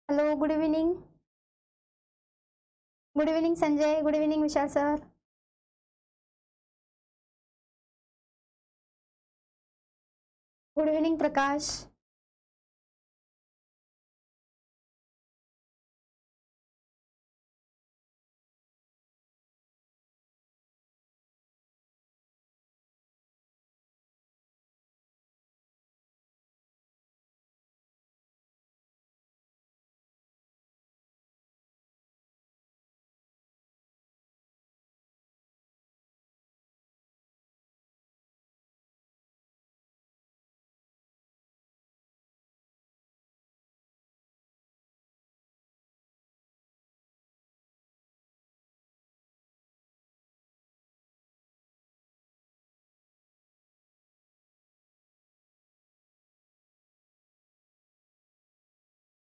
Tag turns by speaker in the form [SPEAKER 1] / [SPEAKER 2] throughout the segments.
[SPEAKER 1] Hello, good evening. Good evening Sanjay, good evening Vishal sir. Good evening Prakash.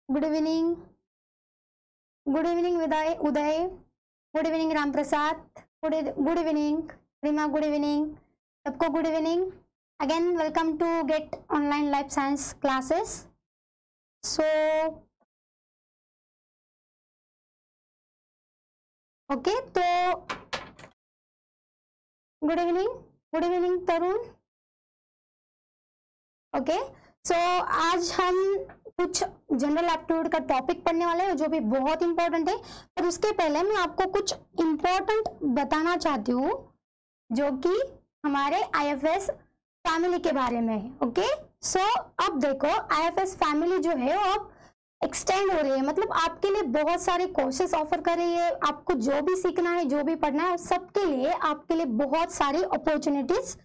[SPEAKER 1] Good evening. Good evening विदाय Uday. Good evening Ram Prasad. Good evening Reema. Good evening सबको। Good evening again. Welcome to get online life science classes. So okay, तो good evening Tarun. Okay, so आज हम कुछ general aptitude का topic पढ़ने वाले हैं जो भी बहुत इंपॉर्टेंट है। पर उसके पहले मैं आपको कुछ इंपॉर्टेंट बताना चाहती हूँ जो कि हमारे आईएफएस फैमिली के बारे में है। ओके, सो अब देखो, आईएफएस फैमिली जो है वो अब एक्सटेंड हो रही है, मतलब आपके लिए बहुत सारे कोर्सेस ऑफर कर रही है। आपको जो भी सीखना है, जो भी पढ़ना है, सबके लिए आपके लिए बहुत सारी अपॉर्चुनिटीज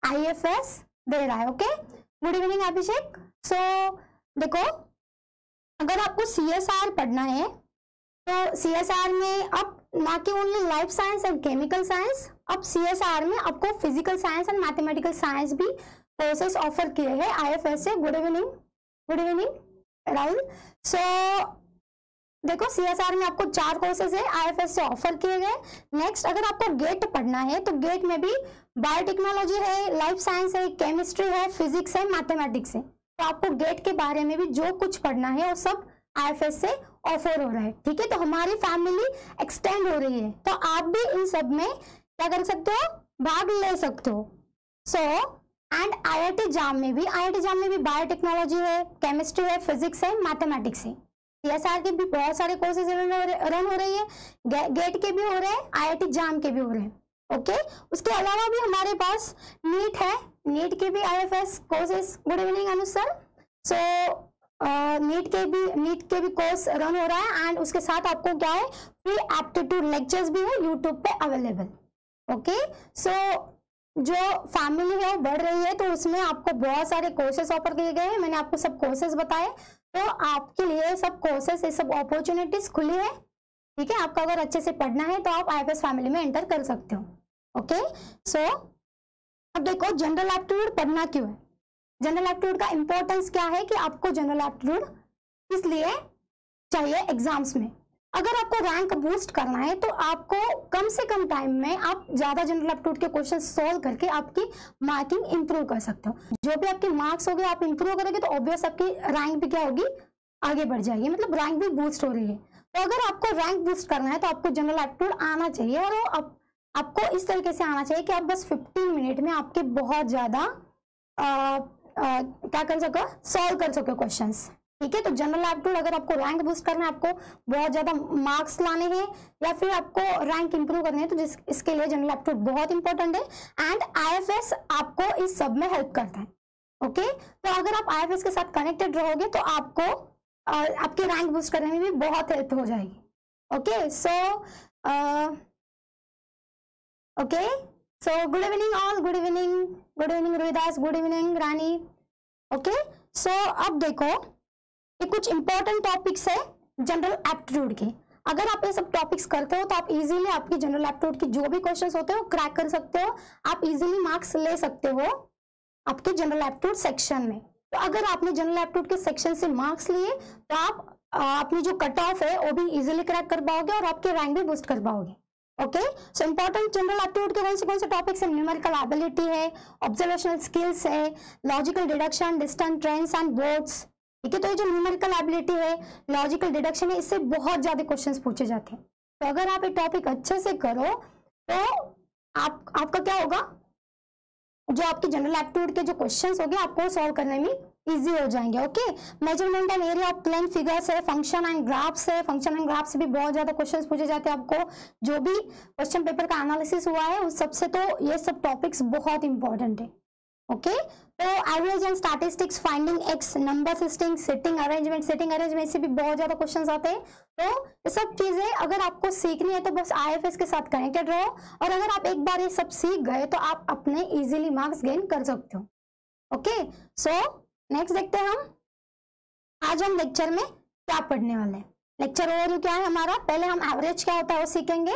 [SPEAKER 1] आईएफएस दे रहा है। ओके, गुड इवनिंग अभिषेक। सो देखो, अगर आपको सीएसआर पढ़ना है तो सीएसआर में अब ना कि only life science and chemical science, अब सीएसआर में आपको physical science and mathematical science भी कोर्सेस ऑफर किए हैं आईएफएस से। Good evening Rahul. सो देखो, सीएसआर में आपको 4 कोर्सेज है आईएफएस से ऑफर किए गए। नेक्स्ट, अगर आपको गेट पढ़ना है तो गेट में भी बायोटेक्नोलॉजी है, लाइफ साइंस है, केमिस्ट्री है, फिजिक्स है, मैथमेटिक्स है। तो आपको गेट के बारे में भी जो कुछ पढ़ना है वो सब आईएफएस से ऑफर हो रहा है। ठीक है, तो हमारी फैमिली एक्सटेंड हो रही है, तो आप भी इन सब में क्या कर सकते हो, भाग ले सकते हो। सो एंड आईआईटी जाम में भी बायोटेक्नोलॉजी है, केमिस्ट्री है, फिजिक्स है, मैथमेटिक्स है। सीएसआर के भी बहुत सारे कोर्सेज रन हो रही है, गेट के भी हो रहे हैं, आईआईटी जाम के भी हो रहे हैं। ओके, उसके अलावा भी हमारे पास नीट है, नीट के भी आईएफएस कोर्सेज। गुड इवनिंग अनुज सर। सो नीट के भी कोर्स रन हो रहा है एंड उसके साथ आपको क्या है, फ्री एप्टीट्यूड लेक्चर्स भी है यूट्यूब पे अवेलेबल। ओके, सो जो फैमिली है वो बढ़ रही है, तो उसमें आपको बहुत सारे कोर्सेज ऑफर किए गए हैं। मैंने आपको सब कोर्सेज बताए, तो आपके लिए सब कोर्सेज, ये सब अपॉर्चुनिटीज खुली है। ठीक है, आपको अगर अच्छे से पढ़ना है तो आप आईएफएस फैमिली में एंटर कर सकते हो। ओके, सो अब देखो, जनरल एप्टीट्यूड पढ़ना क्यों है। जनरल एप्टीट्यूड का इंपॉर्टेंस क्या है कि आपको जनरल एप्टीट्यूड इसलिए चाहिए एग्जाम्स में। अगर आपको रैंक बूस्ट करना है तो आपको कम से कम टाइम में आप ज्यादा जनरल एप्टीट्यूड के क्वेश्चन सोल्व करके आपकी मार्किंग इंप्रूव कर सकते हो। जो भी आपके मार्क्स हो गए आप इंप्रूव करोगे तो ऑब्वियस आपकी रैंक भी क्या होगी, आगे बढ़ जाएगी, मतलब रैंक भी बूस्ट हो रही है। तो अगर आपको रैंक बूस्ट करना है तो आपको जनरल एप्टीट्यूड आना चाहिए, और वो आपको इस तरीके से आना चाहिए कि आप बस 15 मिनट में आपके बहुत ज्यादा क्या कर सको, सॉल्व कर सको क्वेश्चंस। ठीक है, तो जनरल एप्टीट्यूड अगर आपको रैंक बूस्ट करना है, आपको बहुत ज्यादा मार्क्स लाने हैं या फिर आपको रैंक इंप्रूव करने हैं, तो इसके लिए जनरल एप्टीट्यूड बहुत इंपॉर्टेंट है एंड आईएफएस आपको इस सब में हेल्प करता है। ओके, तो अगर आप आईएफएस के साथ कनेक्टेड रहोगे तो आपको आपके रैंक बूस्ट करने में भी बहुत हेल्प हो जाएगी। Okay, so okay, so good evening all. Good evening Ravidas. Good evening Rani. Okay, so अब देखो, ये कुछ इंपॉर्टेंट टॉपिक्स है जनरल एप्टीट्यूड के। अगर आप ये सब टॉपिक्स करते हो तो आप इजीली आपकी जनरल एप्टीट्यूड की जो भी क्वेश्चंस होते हो क्रैक कर सकते हो, आप इजीली मार्क्स ले सकते हो आपके जनरल एप्टीट्यूड सेक्शन में। तो अगर आपने जनरल एप्टीट्यूड के सेक्शन से मार्क्स लिए तो आप अपनी जो कट ऑफ है वो भी इजीली क्रैक कर पाओगे और आपके रैंक भी बूस्ट कर पाओगे। Okay, so important general aptitude के कौन से टॉपिक्स है, न्यूमेरिकल एबिलिटी है, ऑब्जर्वेशनल स्किल्स है, logical deduction, distance trends and boards, ठीक है। तो ये जो न्यूमेरिकल एबिलिटी है, लॉजिकल डिडक्शन है, इससे बहुत ज्यादा क्वेश्चंस पूछे जाते हैं। तो अगर आप ये टॉपिक अच्छे से करो तो आपका क्या होगा, जो आपके जनरल एप्टीट्यूड के जो क्वेश्चंस होंगे आपको सॉल्व करने में इजी हो जाएंगे। Okay, measurement and area of plane figures है, फंक्शन एंड ग्राफ्स है, फंक्शन एंड ग्राफ से भी बहुत ज्यादा क्वेश्चंस पूछे जाते हैं आपको। जो भी क्वेश्चन पेपर का एनालिसिस हुआ है उस सबसे तो ये सब टॉपिक्स बहुत इंपॉर्टेंट है। ओके, तो average and statistics, finding x, number सिस्टिंग, सिटिंग अरेंजमेंट से भी बहुत ज्यादा क्वेश्चंस आते हैं। तो ये सब चीजें अगर आपको सीखनी है तो बस IFS के साथ कनेक्टेड रहो, और अगर आप एक बार ये सब सीख गए तो आप अपने इजीली मार्क्स गेन कर सकते हो। ओके, सो नेक्स्ट देखते हैं हम आज हम लेक्चर में क्या पढ़ने वाले हैं। लेक्चर ओवरव्यू क्या है हमारा, पहले हम एवरेज क्या होता है वो सीखेंगे,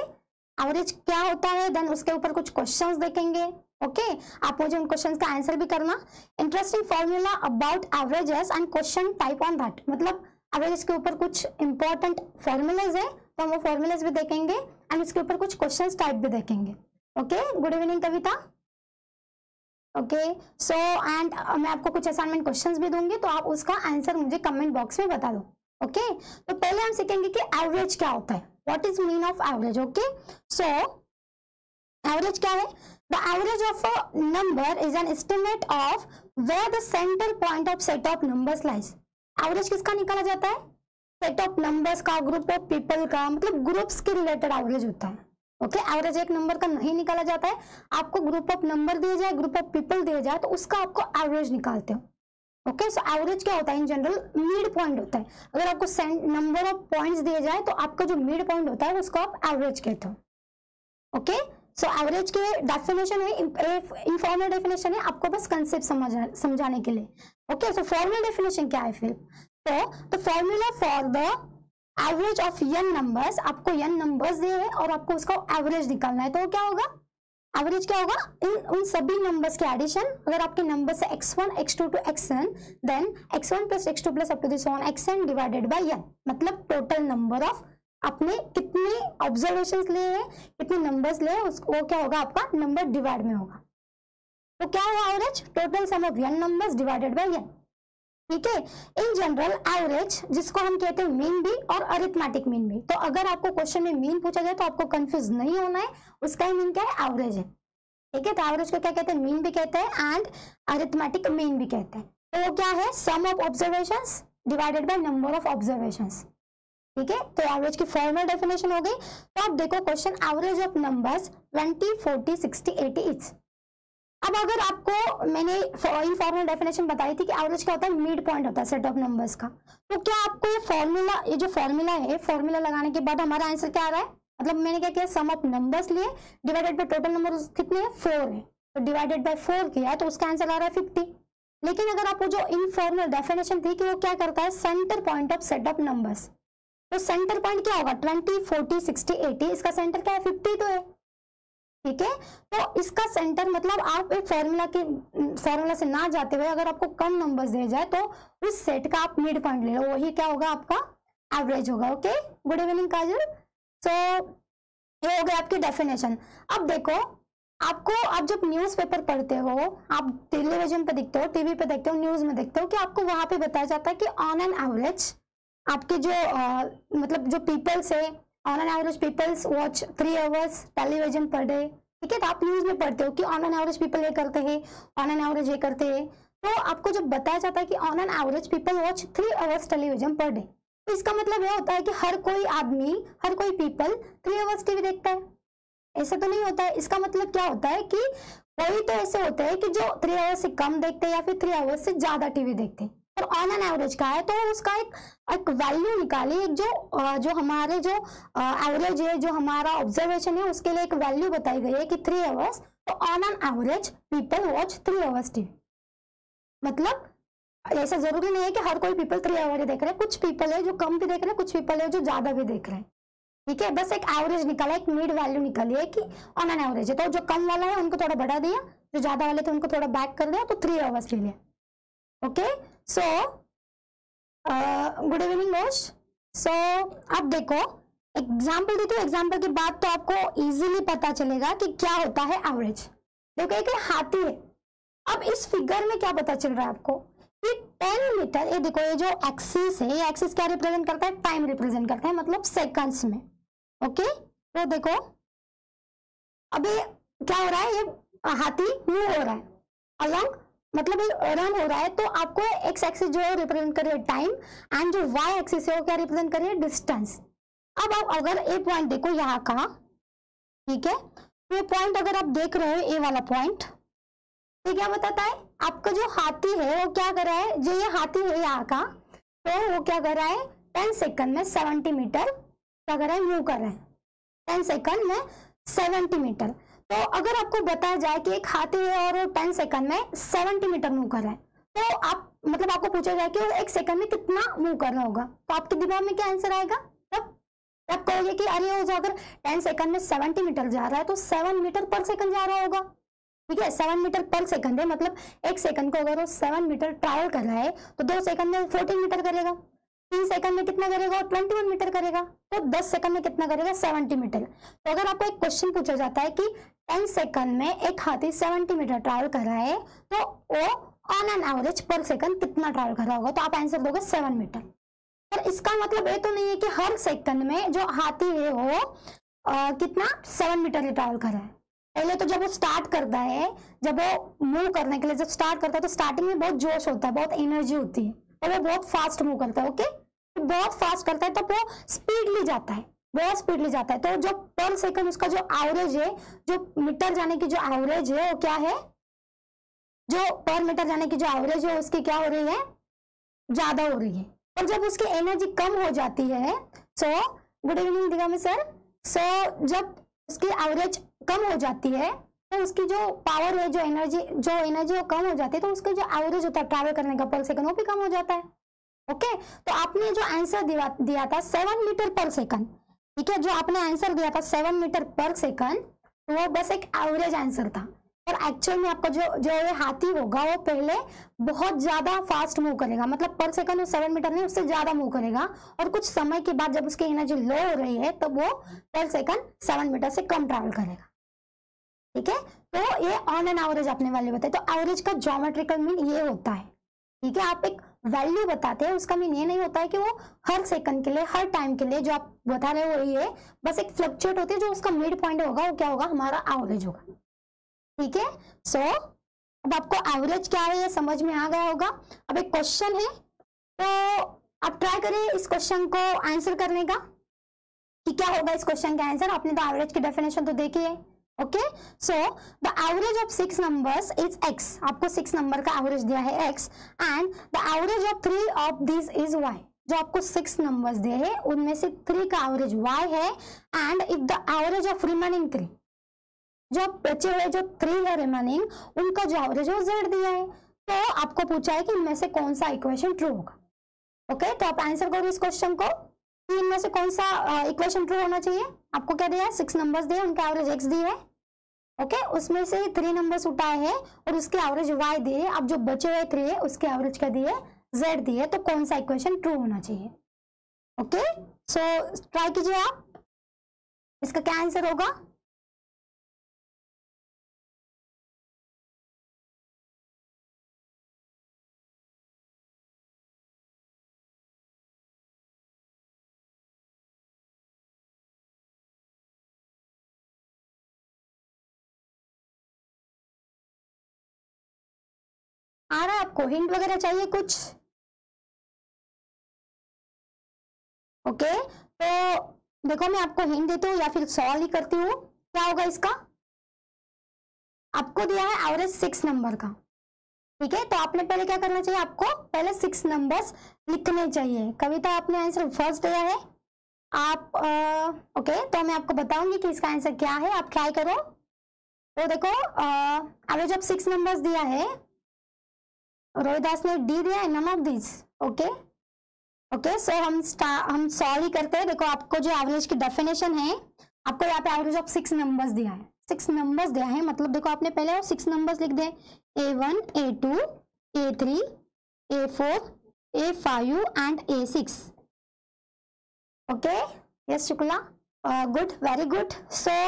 [SPEAKER 1] एवरेज क्या होता है, देन उसके ऊपर कुछ क्वेश्चंस देखेंगे। ओके, आप मुझे उन क्वेश्चंस का आंसर भी करना। Interesting formula about averages and question type on that, मतलब एवरेजेस के ऊपर कुछ इंपॉर्टेंट फॉर्मूलाज है तो हम वो फॉर्मूलाज भी देखेंगे एंड उसके ऊपर कुछ क्वेश्चंस टाइप भी देखेंगे। Okay, good evening Kavita. Okay, so and मैं आपको कुछ असाइनमेंट क्वेश्चंस भी दूंगी तो आप उसका आंसर मुझे कमेंट बॉक्स में बता दो। ओके, तो पहले हम सीखेंगे कि एवरेज क्या होता है, what is mean of average. Okay, so average क्या है, the average of a number is an estimate of where the centre point of set of numbers lies. Average किसका निकाला जाता है, सेट ऑफ नंबर्स का, ग्रुप ऑफ पीपल का, मतलब groups के रिलेटेड एवरेज होता है। ओके, एवरेज एक नंबर का नहीं निकाला जाता है, आपको ग्रुप ऑफ नंबर दिए जाए, ग्रुप ऑफ पीपल दिए जाए तो उसका आपको एवरेज निकालते हो। ओके, सो एवरेज क्या होता है, इन जनरल मिड पॉइंट होता है। अगर आपको नंबर ऑफ पॉइंट्स दिए जाए तो आपका जो मिड पॉइंट होता है उसको आप एवरेज कहते हो। ओके, सो एवरेज के डेफिनेशन है, इनफॉर्मल डेफिनेशन है, आपको बस कंसेप्ट समझाने के लिए। ओके, सो फॉर्मल डेफिनेशन क्या है फिर, तो the formula for the average of n numbers, आपको n नंबर्स दिए हैं और आपको उसका एवरेज निकालना है, तो क्या होगा, एवरेज क्या होगा, उन सभी नंबर्स के एडिशन। अगर आपके नंबर से x1 x2 to xn, then x1 plus x2 plus up to this one xn divided by n, मतलब टोटल नंबर ऑफ आपने कितने ऑब्जर्वेशंस लिए हैं, कितने नंबर्स लिए, उसको क्या होगा, आपका नंबर डिवाइड में होगा। तो क्या होगा average, total sum of n numbers divided by n। ठीक है, इन जनरल एवरेज जिसको हम कहते हैं मीन भी और अरिथमेटिक मीन भी। तो अगर आपको क्वेश्चन में मीन पूछा जाए तो आपको कंफ्यूज नहीं होना है, उसका ही मीन क्या है, एवरेज है। ठीक है, तो एवरेज को क्या कहते हैं, मीन भी कहते हैं एंड अरिथमेटिक मीन भी कहते हैं। तो वो क्या है, sum of observations divided by number of observations. ठीक है, तो एवरेज की फॉर्मल डेफिनेशन हो गई। तो आप देखो question, average of numbers 20 40 60 80 etch. अब अगर आपको मैंने इनफॉर्मल डेफिनेशन बताई थी कि एवरेज क्या होता है, मिड पॉइंट होता है सेट ऑफ नंबर्स का, तो क्या आपको ये फॉर्मूला, ये जो फॉर्मूला है, फॉर्मूला लगाने के बाद हमारा आंसर क्या आ रहा है, मतलब मैंने क्या किया, सम ऑफ नंबर्स लिए डिवाइडेड बाय टोटल नंबर कितने हैं, 4 है, तो डिवाइडेड बाय 4 किया तो उसका आंसर आ रहा है 50। लेकिन अगर आपको जो इनफॉर्मल डेफिनेशन थी कि वो क्या करता है, centre point of set of numbers, तो सेंटर पॉइंट क्या होगा, 20 40 60 80, इसका सेंटर क्या है, 50 तो है। ठीक है, तो इसका सेंटर मतलब आप एक फॉर्मूला से ना जाते हुए अगर आपको कम नंबर्स दिए जाए तो उस सेट का आप मिड पॉइंट ले लो, वही क्या होगा, आपका एवरेज होगा। ओके, गुड इवनिंग काजल। सो ये हो गया आपकी डेफिनेशन। अब देखो, आपको आप जब न्यूज़पेपर पढ़ते हो, आप टेलीविजन पे देखते हो, टीवी पे देखते हो, न्यूज में देखते हो कि आपको वहां पे बताया जाता है कि ऑन एन एवरेज आपके जो मतलब जो पीपल्स है, on an average peoples watch 3 hours television per day. ठीक है, तो आप न्यूज में पढ़ते हो कि ऑन एन एवरेज पीपल ये करते हैं, ऑन एन एवरेज ये करते हैं, तो आपको जब बताया जाता है कि on an average people watch 3 hours television per day, तो इसका मतलब यह होता है कि हर कोई आदमी, हर कोई पीपल 3 आवर्स टीवी देखता है, ऐसा तो नहीं होता है। इसका मतलब क्या होता है कि कोई तो ऐसे होते हैं कि जो 3 आवर्स से कम देखते हैं या फिर 3 आवर्स से ज्यादा टीवी देखते हैं, और ऑन एन एवरेज का है, तो उसका एक वैल्यू निकाली, एक जो हमारे जो एवरेज है, जो हमारा ऑब्जर्वेशन है, उसके लिए एक वैल्यू बताई गई है कि 3 आवर्स, तो on an average people watch 3 hours TV. मतलब ऐसा जरूरी नहीं है कि हर कोई पीपल 3 आवर देख रहे हैं, कुछ पीपल है जो कम भी देख रहे हैं, कुछ पीपल है जो ज्यादा भी देख रहे हैं। ठीक है, बस एक एवरेज निकाला, एक मिड वैल्यू निकाली है कि ऑन एन एवरेज है, तो जो कम वाला है उनको थोड़ा बढ़ा दिया, जो ज्यादा वाले थे उनको थोड़ा बैक कर दिया, तो 3 आवर्स ले लिया। Okay, so good evening most. So अब देखो एग्जाम्पल देती हूँ, एग्जाम्पल के बाद तो आपको इजीली पता चलेगा कि क्या होता है एवरेज। देखो एक हाथी है, अब इस फिगर में क्या पता चल रहा है आपको कि 10 मीटर, ये देखो ये जो एक्सिस है, ये एक्सिस क्या रिप्रेजेंट करता है, टाइम रिप्रेजेंट करता है, मतलब सेकंड्स में। ओके, तो देखो अभी क्या हो रहा है, ये हाथी मूव हो रहा है अलॉन्ग, मतलब ये रन हो रहा है, तो आपको एक्स एक्सिस जो है रिप्रेजेंट कर रही है टाइम, एंड जो वाई एक्सिस है वो क्या रिप्रेजेंट कर रही है, डिस्टेंस। अब आप अगर ए पॉइंट देखो यहाँ का, ठीक है, ये पॉइंट अगर आप देख रहे हो, ए वाला पॉइंट, ये क्या बताता है, आपका जो हाथी है वो क्या कर रहा है, जो ये हाथी है यहाँ का, तो वो क्या कर रहा है, 10 सेकंड में 70 मीटर क्या कर रहा है, मूव कर रहा है, 10 सेकंड में 70 मीटर। तो अगर आपको बताया जाए कि एक हाथी है और 10 सेकंड में 70 मीटर मूव कर रहा है, तो आप मतलब आपको पूछा जाए कि वो एक सेकंड में कितना मूव कर रहा होगा, तो आपके दिमाग में क्या आंसर आएगा, तब आप कहोगे कि अरे वो अगर 10 सेकंड में 70 मीटर जा रहा है तो 7 मीटर पर सेकंड जा रहा होगा। ठीक है, 7 मीटर पर सेकंड है, मतलब एक सेकंड को अगर वो 7 मीटर ट्रैवल कर रहा है तो 2 सेकंड में 14 मीटर करेगा, 3 सेकंड में कितना करेगा, 21 मीटर करेगा, तो 10 सेकंड में कितना करेगा, 70 मीटर। तो अगर आपको एक क्वेश्चन पूछा जाता है कि 10 सेकंड में एक हाथी 70 मीटर ट्रैवल कर रहा है, तो वो ऑन एन एवरेज पर सेकंड कितना ट्रैवल कर रहा होगा, तो आप आंसर दोगे 7 मीटर। पर इसका मतलब ये तो नहीं है कि हर सेकंड में जो हाथी है वो कितना 7 मीटर ट्रैवल कर रहा है। पहले तो जब वो स्टार्ट करता है, जब वो मूव करने के लिए जब स्टार्ट करता है, तो स्टार्टिंग में बहुत जोश होता है, बहुत एनर्जी होती है, और वो बहुत फास्ट मूव करता है। ओके, तो बहुत फास्ट करता है, तो वो स्पीडली जाता है, बहुत स्पीडली जाता है। तो जो पर सेकंड उसका जो एवरेज है, जो मीटर जाने की जो एवरेज है वो क्या है, जो पर मीटर जाने की जो एवरेज है उसकी क्या हो रही है, ज्यादा हो रही है। और जब उसकी एनर्जी कम हो जाती है, सो गुड इवनिंग दिगामी सर, सो जब उसकी एवरेज कम हो जाती है तो उसकी जो पावर है, जो एनर्जी वो कम हो जाती है, तो उसका जो एवरेज होता है ट्रैवल करने का पर सेकंड वो भी कम हो जाता है। ओके, तो आपने जो आंसर दिया था 7 मीटर पर सेकंड, ठीक है, जो आपने आंसर दिया था 7 मीटर पर सेकंड, तो वो बस एक एवरेज आंसर था। और एक्चुअल में आपका जो ये हाथी होगा वो पहले बहुत ज्यादा फास्ट मूव करेगा, मतलब पर सेकंड वो 7 मीटर नहीं, उससे ज्यादा मूव करेगा, और कुछ समय के बाद जब उसकी एनर्जी लो हो रही है तब वो पर सेकंड 7 मीटर से कम ट्रैवल करेगा। ठीक है, तो ये ऑन एन एवरेज आपने वैल्यू बताई। तो एवरेज का ज्योमेट्रिकल मीन ये होता है। ठीक है, आप एक वैल्यू बताते हैं, उसका मीन ये नहीं होता है कि वो हर सेकंड के लिए, हर टाइम के लिए जो आप बता रहे हो वही है, बस एक फ्लक्चुएट होती है, जो उसका मिड पॉइंट होगा वो क्या होगा, हमारा एवरेज होगा। ठीक है, सो अब आपको एवरेज क्या है ये समझ में आ गया होगा। अब एक क्वेश्चन है, तो आप ट्राई करिए इस क्वेश्चन को आंसर करने का कि क्या होगा इस क्वेश्चन का आंसर। आपने तो एवरेज की डेफिनेशन तो देखी है। Okay, so the average of 6 numbers is x, आपको 6 नंबर का एवरेज दिया है x, and the average of 3 of this is y, जो आपको 6 नंबर्स दिए हैं उनमें से 3 का एवरेज y है, and if the average of remaining 3, जो बचे हुए जो 3 है रिमेनिंग, उनका जो एवरेज है वो z दिया है। तो आपको पूछा है कि इनमें से कौन सा इक्वेशन ट्रू होगा। ओके, तो आप आंसर करो इस क्वेश्चन को कि इनमें से कौन सा इक्वेशन ट्रू होना चाहिए। आपको क्या दिया है, 6 नंबर्स दिए, उनका एवरेज x दिया है। ओके, उसमें से 3 नंबर्स उठाए हैं और उसके एवरेज y दिए। अब जो बचे हुए 3 है उसके एवरेज क्या दिए, z दिए। तो कौन सा इक्वेशन ट्रू होना चाहिए। ओके, सो ट्राई कीजिए आप, इसका क्या आंसर होगा। आ रहा है आपको, हिंट वगैरह चाहिए कुछ। ओके, तो देखो मैं आपको हिंट देती हूँ या फिर सॉल्व ही करती हूँ। क्या होगा इसका, आपको दिया है एवरेज 6 नंबर का। ठीक है, तो आपने पहले क्या करना चाहिए, आपको पहले 6 नंबर्स लिखने चाहिए। कविता आपने आंसर फर्स्ट दिया है आप ओके, तो मैं आपको बताऊंगी कि इसका आंसर क्या है, आप ट्राई करो। तो देखो एवरेज ऑफ 6 नंबर्स दिया है, रोहिदास ने डी दिया है, none of this. Okay okay, so हम सॉल्व ही करते हैं। देखो आपको जो एवरेज की डेफिनेशन है, आपको यहाँ पे एवरेज ऑफ 6 नंबर्स दिया है, 6 नंबर्स दिया है, मतलब देखो आपने पहले 6 नंबर्स लिख दिए, A1 A2 A3 A4 A5 and A6। Okay, yes Shukla, good, very good. So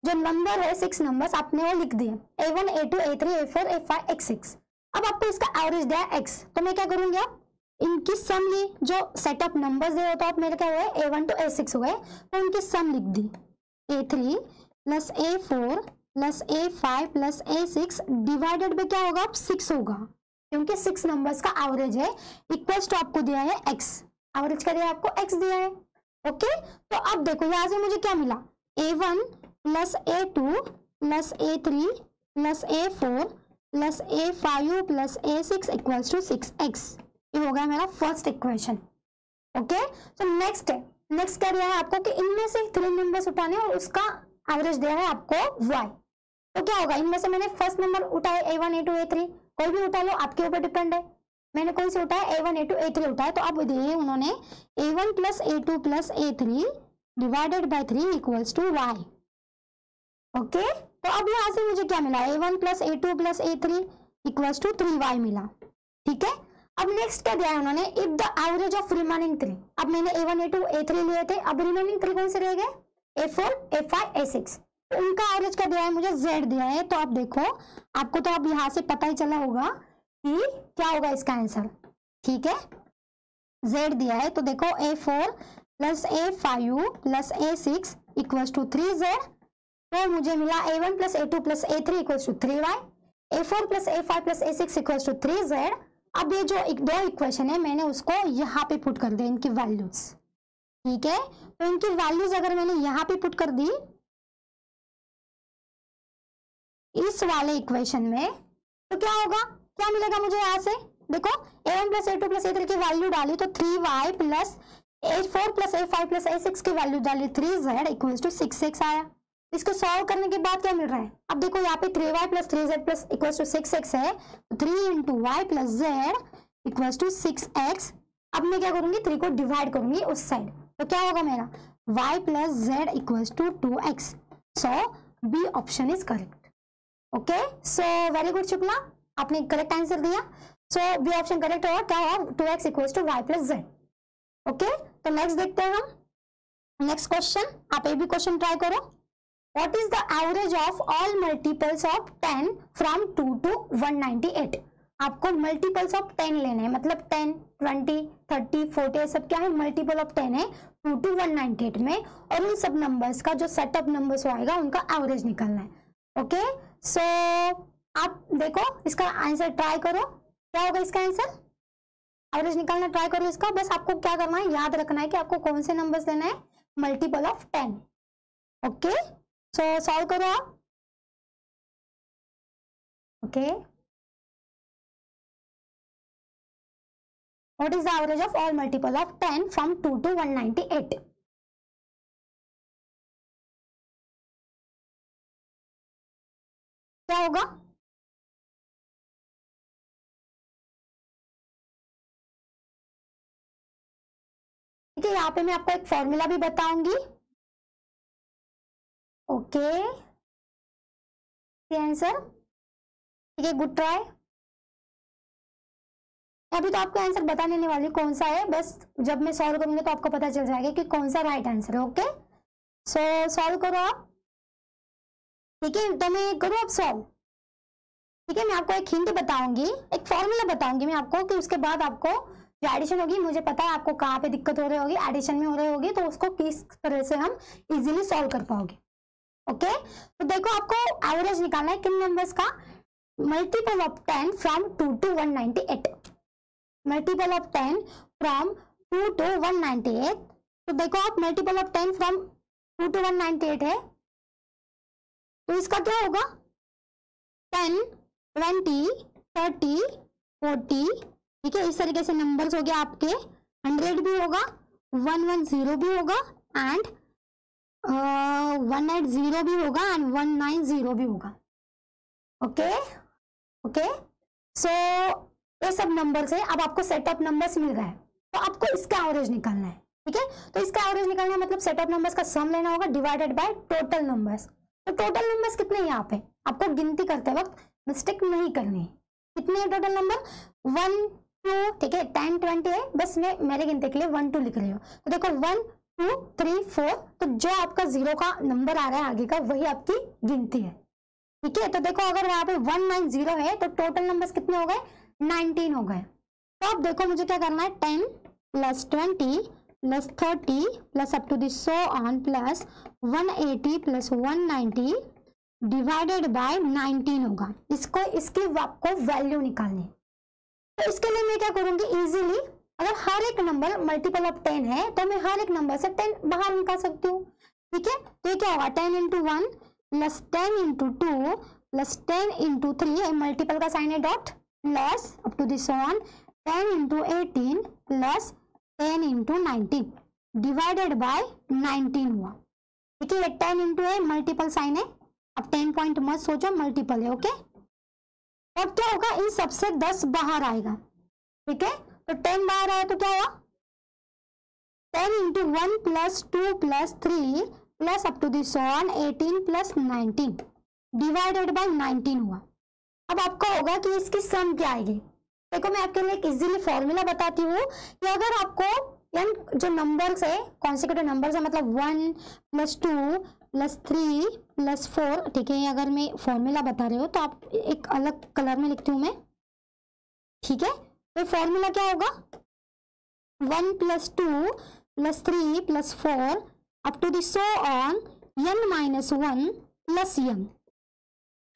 [SPEAKER 1] जो नंबर है 6 नंबर्स आपने वो लिख दिए, A1 A2 A3 A4 A5 A6। अब आपको इसका एवरेज दिया है x, तो मैं क्या करूंगी, अब इनकी सम ली, जो सेट ऑफ नंबर्स दे होता है मेरे क्या हुए a1 to a6 हुए, तो इनकी सम लिख दी a3 plus a4 plus a5 plus a6 divided by क्या होगा, अब 6 होगा, क्योंकि 6 नंबर्स का एवरेज है, इक्वल्स टू आपको दिया है x, एवरेज का दिया आपको x दिया है। ओके, तो अब देखो यहां से मुझे क्या मिला, a1 plus a2 plus a3 plus a4 plus a5 plus a6 equals to 6x, ये हो गया मेरा फर्स्ट इक्वेशन। ओके, तो नेक्स्ट क्या दिया है आपको कि इनमें से 3 नंबर्स उठाने और उसका एवरेज दिया है आपको y, तो क्या होगा, इनमें से मैंने फर्स्ट नंबर उठाया a1 a2 a3, कोई भी उठा लो, आपके ऊपर डिपेंड है, मैंने कौन से उठाया a1 a2 a3 उठाया, तो अब दिए उन्होंने a1 plus a2 plus a3 divided by 3 equals to y। Okay, तो अब यहाँ से मुझे क्या मिला, a1 plus a2 plus a3 equals to 3y मिला। ठीक है, अब नेक्स्ट क्या दिया है उन्होंने, if the average of remaining 3, अब मैंने a1 a2 a3 लिए थे, अब रिमेनिंग 3 कौन से रह गए, a4 a5 a6, तो उनका एवरेज क्या दिया है मुझे, z दिया है। तो अब देखो आपको तो अब यहाँ से पता ही चला होगा कि क्या होगा इसका आंसर। ठीक है, z दिया है, तो देखो a4 plus a5 plus a6 equals to 3z, तो मुझे मिला a1 plus a2 plus a3 equals to 3y, a4 plus a5 plus a6 equals to 3z। अब ये जो दो इक्वेशन है मैंने उसको यहाँ पे पुट कर दिया, इनकी वैल्यूज। ठीक है, तो इनकी वैल्यूज अगर मैंने यहाँ पे पुट कर दी इस वाले इक्वेशन में, तो क्या होगा, क्या मिलेगा मुझे यहाँ से, देखो a1 plus a2 plus a3 की वैल्यू डाली तो 3y plus a4 plus a5 plus a6 की वैल्यू डाली 3z इक्वल्स टू 6x आया। इसको सॉल्व करने के बाद क्या मिल रहा है, अब देखो यहाँ पे 3y plus 3z plus equals to 6x है, तो 3 into Y plus Z equals to 6x। अब मैं क्या करूंगी, 3 को डिवाइड करूंगी उस साइड, तो क्या होगा मेरा y plus Z equals to 2x। So B option is correct. Okay, so very good Shukla, आपने करेक्ट आंसर दिया। सो बी ऑप्शन करेक्ट होगा, क्या होगा 2x equals to Y plus Z. Okay, तो नेक्स्ट देखते हैं हम नेक्स्ट क्वेश्चन, आप ये भी क्वेश्चन ट्राई करो। What is the average of all multiples of 10 from 2 to 198? आपको मल्टीपल्स ऑफ 10 लेने हैं, मतलब 10, 20, 30, 40 सब क्या है, मल्टीपल ऑफ 10 है 2 to 198 में, और इन सब नंबर्स का जो सेट ऑफ नंबर्स आएगा उनका एवरेज निकालना है। ओके, सो आप देखो इसका आंसर ट्राई करो, क्या होगा इसका आंसर, एवरेज निकालना ट्राई करो इसका। बस आपको क्या करना है, याद रखना है कि आपको कौन से नंबर्स लेना है, multiple of 10। Okay, so solve करो आप। Okay, what is the average of all multiple of 10 from 2 to 198? क्या होगा, ठीक है, यहाँ पे मैं आपको एक फॉर्मूला भी बताऊंगी। ओके, आंसर, ठीक है, गुड ट्राई। अभी तो आपको आंसर बता देने वाली कौन सा है, बस जब मैं सॉल्व करूंगी तो आपको पता चल जाएगा कि कौन सा राइट आंसर है। ओके, सो सॉल्व करो आप। ठीक है, तो मैं करूँ अब सॉल्व। ठीक है, मैं आपको एक हिंट बताऊंगी, एक फॉर्मूला बताऊंगी मैं आपको, कि उसके बाद आपको जो एडिशन होगी, मुझे पता है आपको कहाँ पे दिक्कत हो रही होगी, एडिशन में हो रही होगी, तो उसको किस तरह से हम इजीली सॉल्व कर पाओगे। ओके, तो देखो आपको एवरेज निकालना है किन नंबर्स का, multiple of 10 from 2 to 198, multiple of 10 from 2 to 198। तो देखो आप मल्टीपल ऑफ 10 फ्रॉम 2 to 198 है, तो इसका क्या होगा 10, 20, 30, 40। ठीक है, इस तरीके से नंबर्स हो गया आपके, 100 भी होगा, 110 भी होगा, एंड 180 भी होगा, एंड 190 भी होगा। ओके, ओके, सो ये सब नंबर्स है। अब आपको सेट ऑफ नंबर्स मिल गए, तो आपको इसका एवरेज निकालना है। ठीक है, तो इसका एवरेज निकालना मतलब सेट ऑफ नंबर्स का सम लेना होगा डिवाइडेड बाय टोटल नंबर्स। तो टोटल नंबर्स कितने हैं यहाँ पे, आपको गिनती करते वक्त मिस्टेक नहीं करनी है। कितने हैं टोटल नंबर, 1, 2, ठीक है, 10, 20 है, बस मैं मेरे गिनती के लिए 1, 2 लिख रही हूँ। तो देखो 1, 2, 3, 4, तो जो आपका 0 का नंबर आ रहा है आगे का, वही आपकी गिनती है। ठीक है, तो देखो अगर यहाँ पे 190 है तो टोटल नंबर्स कितने हो गए, 19 हो गए। तो अब देखो मुझे क्या करना है, 10 plus 20 plus 30 plus up to this so on plus 180 plus 190 divided by 19 होगा। इसको इसकी आपको वैल्यू निकालनी है। तो इसके लिए मैं क्या करूंगी, इजीली अगर हर एक नंबर मल्टीपल ऑफ 10 है तो मैं हर एक नंबर से 10 बाहर निकाल सकती हूँ। ठीक है, तो ये क्या होगा, 10 into 1 plus 10 into 2 plus 10 into 3, multiple का साइन है dot, plus up to this one 10 into 18 plus 10 into 19 divided by 19 हुआ। ठीक है, 10 इंटू है, मल्टीपल साइन है, अब 10 पॉइंट मत सोचो, मल्टीपल है। ओके, अब क्या होगा, इन सबसे 10 बाहर आएगा। ठीक है, तो 10 बाहर आया तो क्या हुआ, 10 into 1 plus 2 plus 3 plus up to this one 18 plus 19 divided by 19 हुआ। अब आपको होगा कि इसकी सम क्या आएगी। देखो मैं आपके लिए एक इजीली फॉर्मूला बताती हूँ कि अगर आपको यान जो नंबर्स है, कॉन्सेक्यूटिव नंबर्स है, मतलब 1 प्लस 2 प्लस 3 प्लस 4, ठीक है, अगर मैं फॉर्मूला बता रही हूँ तो आप एक अलग कलर में लिखती हूँ मैं। ठीक है, तो फॉर्मूला क्या होगा, 1 plus 2 plus 3 plus 4 up to this so on n minus 1 plus n।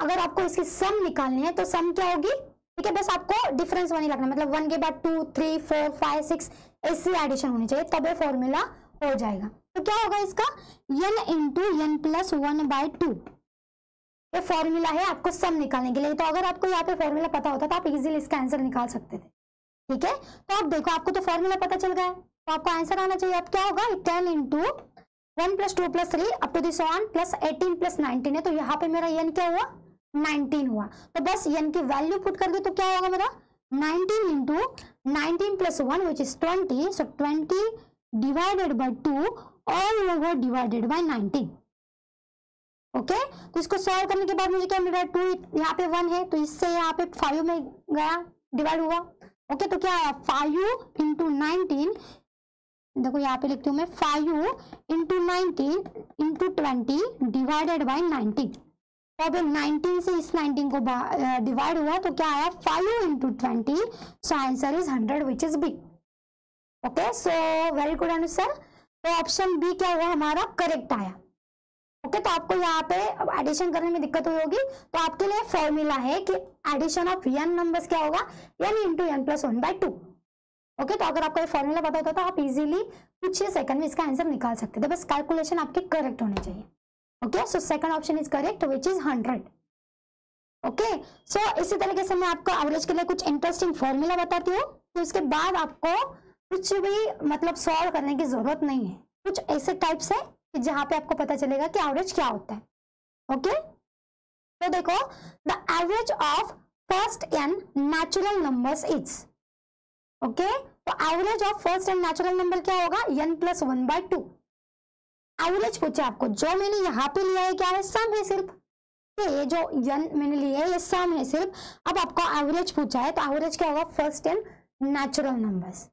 [SPEAKER 1] अगर आपको इसकी सम निकालनी है तो सम क्या होगी, ठीक है, बस आपको डिफरेंस वन ही रखना, मतलब 1 के बाद 2 3 4 5 6 ऐसी एडिशन होनी चाहिए, तब ये फॉर्मूला हो जाएगा। तो क्या होगा इसका, n into N plus 1 by 2, ये फॉर्मूला है आपको सम निकालने के लिए। तो अगर आपको यहाँ पे फॉर्मूला पता होता तो आप इजीली इसका आंसर निकाल सकते थे। ठीक है, तो आप देखो आपको तो फॉर्मूला पता चल गया है, तो आपको आंसर आना चाहिए। अब क्या होगा, 10 into 1 plus 2 plus 3 up to this one plus 18 plus 19 है, तो यहाँ पे मेरा n क्या हुआ, 19 हुआ। तो बस n की वैल्यू पुट कर दे तो क्या होगा मेरा, 19 into 19 plus 1 which is 20, so 20 divided by 2 all over divided by 19। Okay, तो इसको सॉल्व करने के बाद मुझे क्या मिल रहा है, 2 यहाँ पे 1 है तो इससे यहाँ पे 5 में गया, डिवाइड हुआ। ओके, तो क्या आया, 5 इंटू 19, देखो यहाँ पे लिखती हूँ मैं, 5 इंटू 19 इंटू 20 डिवाइडेड बाय 19। तो अब 19 से इस 19 को डिवाइड हुआ तो क्या आया, 5 into 20, so answer is 100 which is B. Okay, so very good answer. तो ऑप्शन बी क्या हुआ हमारा, करेक्ट आया। ओके, तो आपको यहाँ पे एडिशन करने में दिक्कत हुई होगी, तो आपके लिए फॉर्मूला है कि एडिशन ऑफ n नंबर्स क्या होगा, n into N plus 1 by 2। Okay, तो अगर आपको ये फॉर्मूला पता होता तो आप इजीली कुछ ही सेकंड में इसका आंसर निकाल सकते थे, बस कैलकुलेशन आपके करेक्ट होने चाहिए। Okay, so second option is correct which is 100। Okay, so इसी तरीके से मैं आपको एवरेज के लिए कुछ इंटरेस्टिंग फॉर्मूला बताती हूँ, तो उसके बाद आपको कुछ भी मतलब सॉल्व करने की जरूरत नहीं है। कुछ ऐसे टाइप्स है कि जहां पे आपको पता चलेगा कि एवरेज क्या होता है। ओके, तो देखो, the average of first n natural numbers is, okay, तो average of first n natural number क्या होगा, n प्लस 1 बाय 2। एवरेज पूछे आपको, जो मैंने यहाँ पे लिया है क्या है, सम है सिर्फ, ये जो n मैंने लिया है ये सम है सिर्फ। अब आपको एवरेज पूछा है तो एवरेज क्या होगा, first n natural numbers.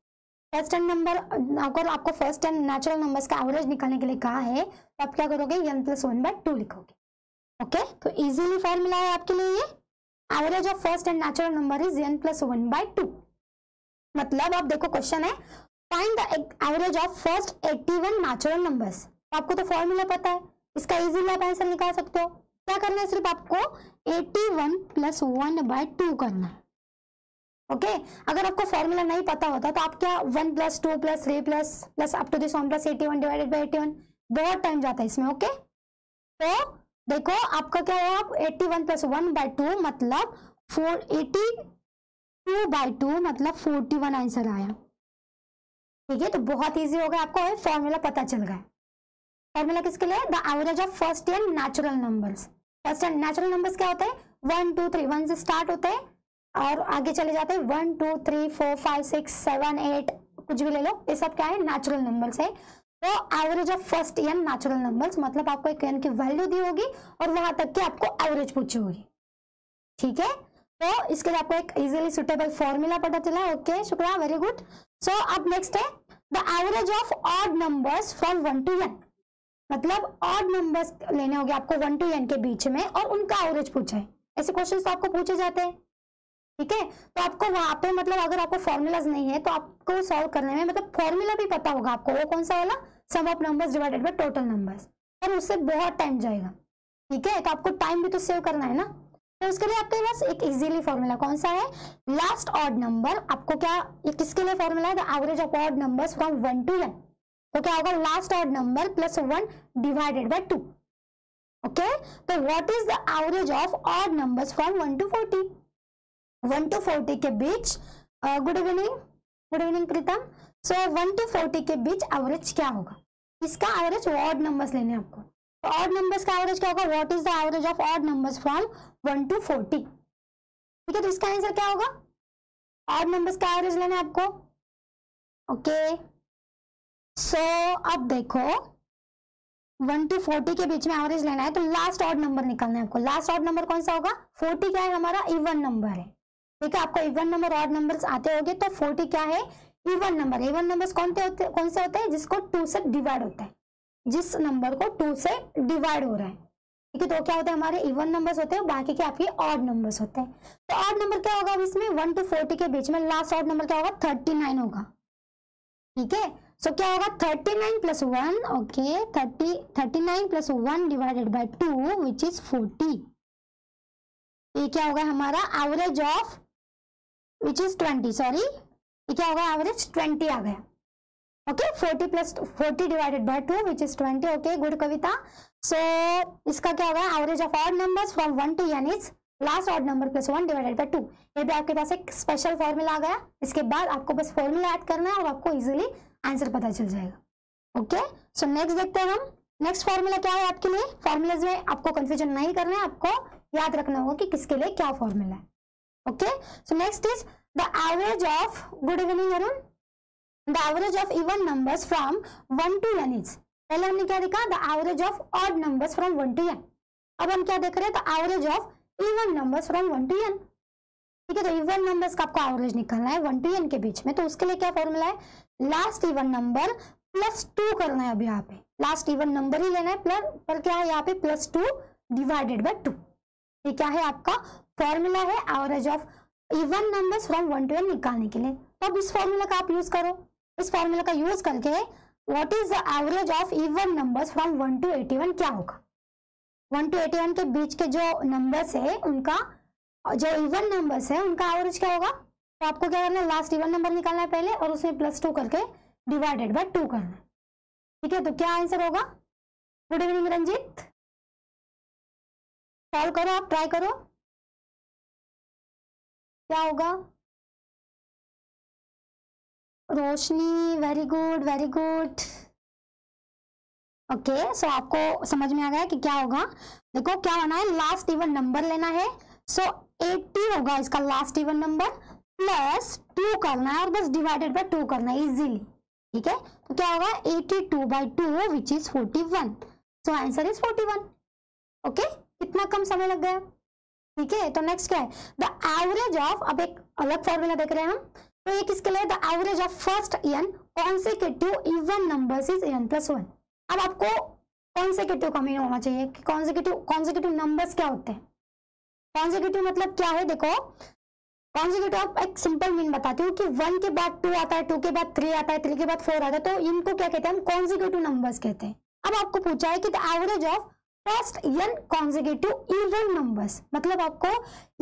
[SPEAKER 1] First n number, अगर आपको फर्स्ट n नेचुरल नंबर्स का एवरेज निकालने के लिए कहा है तो आप क्या करोगे, n प्लस 1 बाय 2 लिखोगे। ओके, तो इजीली फॉर्मूला है आपके लिए ये, average of first n natural number is n plus 1 by 2। मतलब आप देखो क्वेश्चन है, find the average of first 81 natural numbers. आपको तो फॉर्मूला पता है, इसका इजीली आप आंसर निकाल सकते हो। क्या करना है, सिर्फ आपको 81 प्लस 1 बाय 2 करना है। ओके, अगर आपको फॉर्मूला नहीं पता होता तो आप क्या 1 plus 2 plus 3 plus up to this 1 plus 81 divided by 81, बहुत टाइम जाता है इसमें। ओके, तो देखो आपका क्या हुआ, आप 81 प्लस 1 बाय 2 मतलब 482 बाय 2 मतलब 41 आंसर आया। ठीक है, तो बहुत इजी हो गया, आपको फॉर्मूला पता चल गया। फॉर्मूला किसके लिए, the average of first n natural numbers. First n natural numbers क्या होते हैं, 1 2 3, 1 से स्टार्ट होते हैं और आगे चले जाते हैं, 1 2 3 4 5 6 7 8, कुछ भी ले लो, ये सब क्या है, नेचुरल नंबर्स है। तो average of first n natural numbers मतलब आपको एक n की वैल्यू दी होगी और वहां तक की आपको एवरेज पूछी होगी। ठीक है, तो इसके लिए आपको एक इजीली सुटेबल फॉर्मूला पता चला। ओके, शुक्रिया, वेरी गुड। सो अब नेक्स्ट है the average of odd numbers from 1 to n। मतलब ऑड नंबर्स लेने होंगे आपको 1 to n के बीच में और उनका एवरेज पूछा है। ऐसे क्वेश्चन तो आपको पूछे जाते हैं, ठीक है। तो आपको वहां पे मतलब अगर आपको फॉर्मूलाज नहीं है तो आपको सॉल्व करने में मतलब फॉर्मूला भी पता होगा आपको, वो कौन सा वाला, sum of numbers divided by total numbers, और उससे बहुत टाइम जाएगा, ठीक है। तो आपको टाइम भी तो सेव करना है ना, तो उसके लिए आपके पास एक इजीली फॉर्मूला कौन सा है, लास्ट ऑड नंबर। आपको क्या, ये किसके लिए फॉर्मूला है, the average of odd numbers from 1 to n। तो क्या होगा, last odd number plus 1 divided by 2, okay. तो what is the average of odd numbers from 1 to 40, 1 to 40 के बीच, good evening Pritam. So 1 to 40 के बीच एवरेज क्या होगा, इसका एवरेज ऑड नंबर्स लेने हैं आपको। तो ऑड नंबर्स का एवरेज क्या होगा, what is the average of odd numbers from 1 to 40, ठीक है। तो इसका आंसर क्या होगा, ऑड नंबर्स का एवरेज लेना है आपको, ओके। सो अब देखो 1 to 40 के बीच में एवरेज लेना है, तो लास्ट ऑड नंबर निकालना है आपको। लास्ट ऑड नंबर कौन सा होगा, 40 क्या है हमारा, इवन नंबर है, ठीक है। आपको इवन नंबर ऑड नंबर्स आते होंगे, तो 40 क्या है, इवन नंबर। इवन नंबर्स कौन से होते हैं, जिसको 2 से डिवाइड होता है, जिस नंबर को 2 से डिवाइड हो रहा है, ठीक है। तो क्या होता है, हमारे इवन नंबर्स होते हैं, बाकी के आपके ऑड नंबर्स होते हैं। तो ऑड नंबर क्या होगा इसमें, 1 to 40 के बीच में लास्ट ऑड नंबर क्या होगा, 39 होगा, ठीक है। सो क्या होगा, 39 plus 1, okay, 39 plus 1 divided by 2 which is 40। ये क्या होगा हमारा average of which is 20, sorry, ये क्या होगा, एवरेज 20 आ गया, okay. 40 plus 40 divided by 2 which is 20, okay, good Kavita. So इसका क्या होगा, average of odd numbers from 1 to n is last odd number plus 1 divided by 2। ये भी आपके पास एक स्पेशल फॉर्मूला आ गया। इसके बाद आपको बस फॉर्मूला ऐड करना है और आपको इजीली आंसर पता चल जाएगा, ओके। सो नेक्स्ट देखते हैं हम, नेक्स्ट फॉर्मूला क्या है आपके लिए। फॉर्मूलाज में आपको कंफ्यूजन नहीं करना है, आपको याद रखना होगा कि किसके लिए क्या फॉर्मूला है, okay. So next is the average of, good evening Arun, the average of even numbers from 1 to n is, पहले हमने क्या देखा, the average of odd numbers from 1 to n। अब हम क्या देख रहे हैं, the average of even numbers from 1 to n, ठीक है। तो इवन नंबर्स का आपको एवरेज निकालना है 1 to n के बीच में, तो उसके लिए क्या फॉर्मूला है, लास्ट इवन नंबर प्लस 2 करना है। अब यहाँ पे लास्ट इवन नंबर ही लेना है, पर क्या है यहाँ पे प्लस 2 डिवाइडेड बाय 2, ये क्या है आपका फॉर्मूला है average of even numbers from 1 to n निकालने के लिए। तो अब इस फॉर्मूला का आप यूज करो, इस फॉर्मूला का यूज करके what is the average of even numbers from 1 to 81 क्या होगा। 1 to 81 के बीच के जो नंबर्स है उनका, जो इवन नंबर्स है उनका एवरेज क्या होगा। तो आपको क्या करना है, लास्ट इवन नंबर निकालना है पहले और उसमें प्लस 2 करके डिवाइडेड बाय 2 करना है, ठीक है। तो क्या आंसर होगा, गुड इवनिंग रंजीत, सॉल्व करो, आप ट्राई करो, क्या होगा। Roshni very good, very good, okay. So आपको समझ में आ गया कि क्या होगा। देखो क्या होना है, लास्ट इवन नंबर लेना है, सो 80 होगा इसका लास्ट इवन नंबर, प्लस 2 करना है और बस डिवाइडेड बाय 2 करना है इजीली, ठीक है। तो क्या होगा 82 by 2 which is 41, so answer is 41, okay. कितना कम समय लग गया, ठीक है। तो नेक्स्ट क्या है, द एवरेज ऑफ, अब एक अलग फॉर्मूला देख रहे हैं हम, तो ये किसके लिए, the average of first n consecutive even numbers is n plus 1। अब आपको कॉन्सेक्यूटिव का मीनिंग होना चाहिए कि कॉन्सेक्यूटिव नंबर्स क्या होते हैं। कॉन्सेक्यूटिव मतलब क्या है, देखो कॉन्सेक्यूटिव आप एक सिंपल मीन बताती हूँ कि 1 के बाद 2 आता है, 2 के बाद 3 आता है, 3 के बाद 4 आता है, तो इनको क्या कहते हैं, हम कॉन्सेक्यूटिव नंबर्स कहते हैं। अब आपको पूछा है कि the average of first n consecutive even numbers, मतलब आपको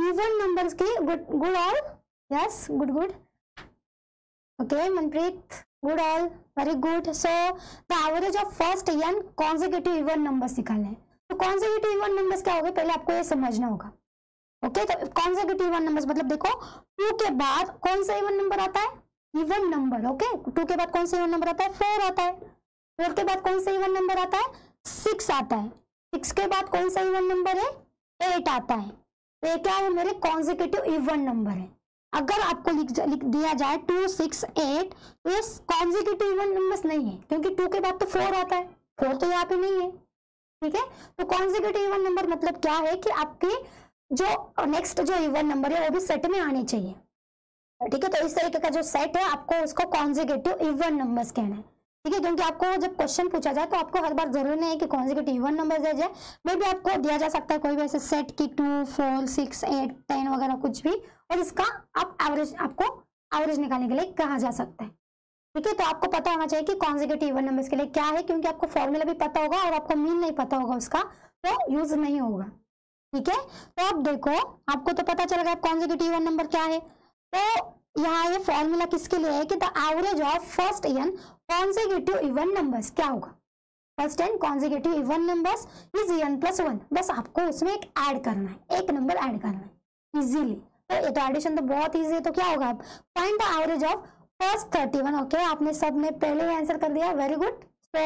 [SPEAKER 1] इवन नंबर्स की good all, yes good good, okay Manpreet, good all, very good. So the average of first n consecutive even numbers निकालने हैं। तो कॉन्सेक्यूटिव इवन नंबर्स क्या होगा, पहले आपको ये समझना होगा, ओके। तो कॉन्सेक्यूटिव इवन नंबर्स मतलब देखो 2 के बाद कौन सा इवन नंबर आता है, इवन नंबर, ओके। 2 के बाद कौन सा इवन नंबर आता है, 4 आता है। 4 के बाद कौन सा इवन नंबर आता है, 6 आता है। 6 के बाद कौन सा इवन नंबर है, 8 आता है। तो ये क्या है, मेरे कॉन्सेक्यूटिव इवन नंबर है। अगर आपको लिख दिया जाए 2, 6, 8, तो ये कॉन्सेक्यूटिव इवन नंबर्स नहीं है, क्योंकि 2 के बाद तो 4 आता है, 4 तो यहाँ पे नहीं है, ठीक है। तो कॉन्सेक्यूटिव इवन नंबर मतलब क्या है कि आपके जो नेक्स्ट जो इवन नंबर है वो भी सेट में आने चाहिए, ठीक है। तो इस तरीके का जो सेट है आपको उसको कॉन्सेक्यूटिव इवन नंबर्स कहना है। ठीक है, क्योंकि आपको जब क्वेश्चन पूछा जाए तो आपको हर बार जरूरी नहीं है कि कॉन्जिक्यूटिव इवन नंबर दिया जाए, मे भी आपको दिया जा सकता है कोई भी ऐसे सेट की 2, 4, 6, 8, 10 वगैरह कुछ भी, और इसका आप एवरेज, आपको एवरेज निकालने के लिए कहा जा सकता है। ठीक है, तो आपको पता होना चाहिए कि कॉन्जिक्यूटिव इवन नंबर्स के लिए क्या है, क्योंकि आपको फॉर्मूला भी पता होगा और आपको मीन नहीं पता होगा उसका, तो यूज नहीं होगा। ठीक है, तो अब देखो आपको तो पता चलेगा कॉन्जिक्यूटिव इवन नंबर क्या है। तो यहाँ ये फॉर्मूला किसके लिए है कि the average of first n consecutive even numbers क्या होगा, first n consecutive even numbers is n + 1। बस आपको उसमें एक ऐड करना है, एक नंबर ऐड करना है इजीली। तो ये तो एडिशन तो बहुत इजी है, तो क्या होगा, find the average of first 31। Okay, आपने सबने पहले ही आंसर कर दिया, वेरी गुड। तो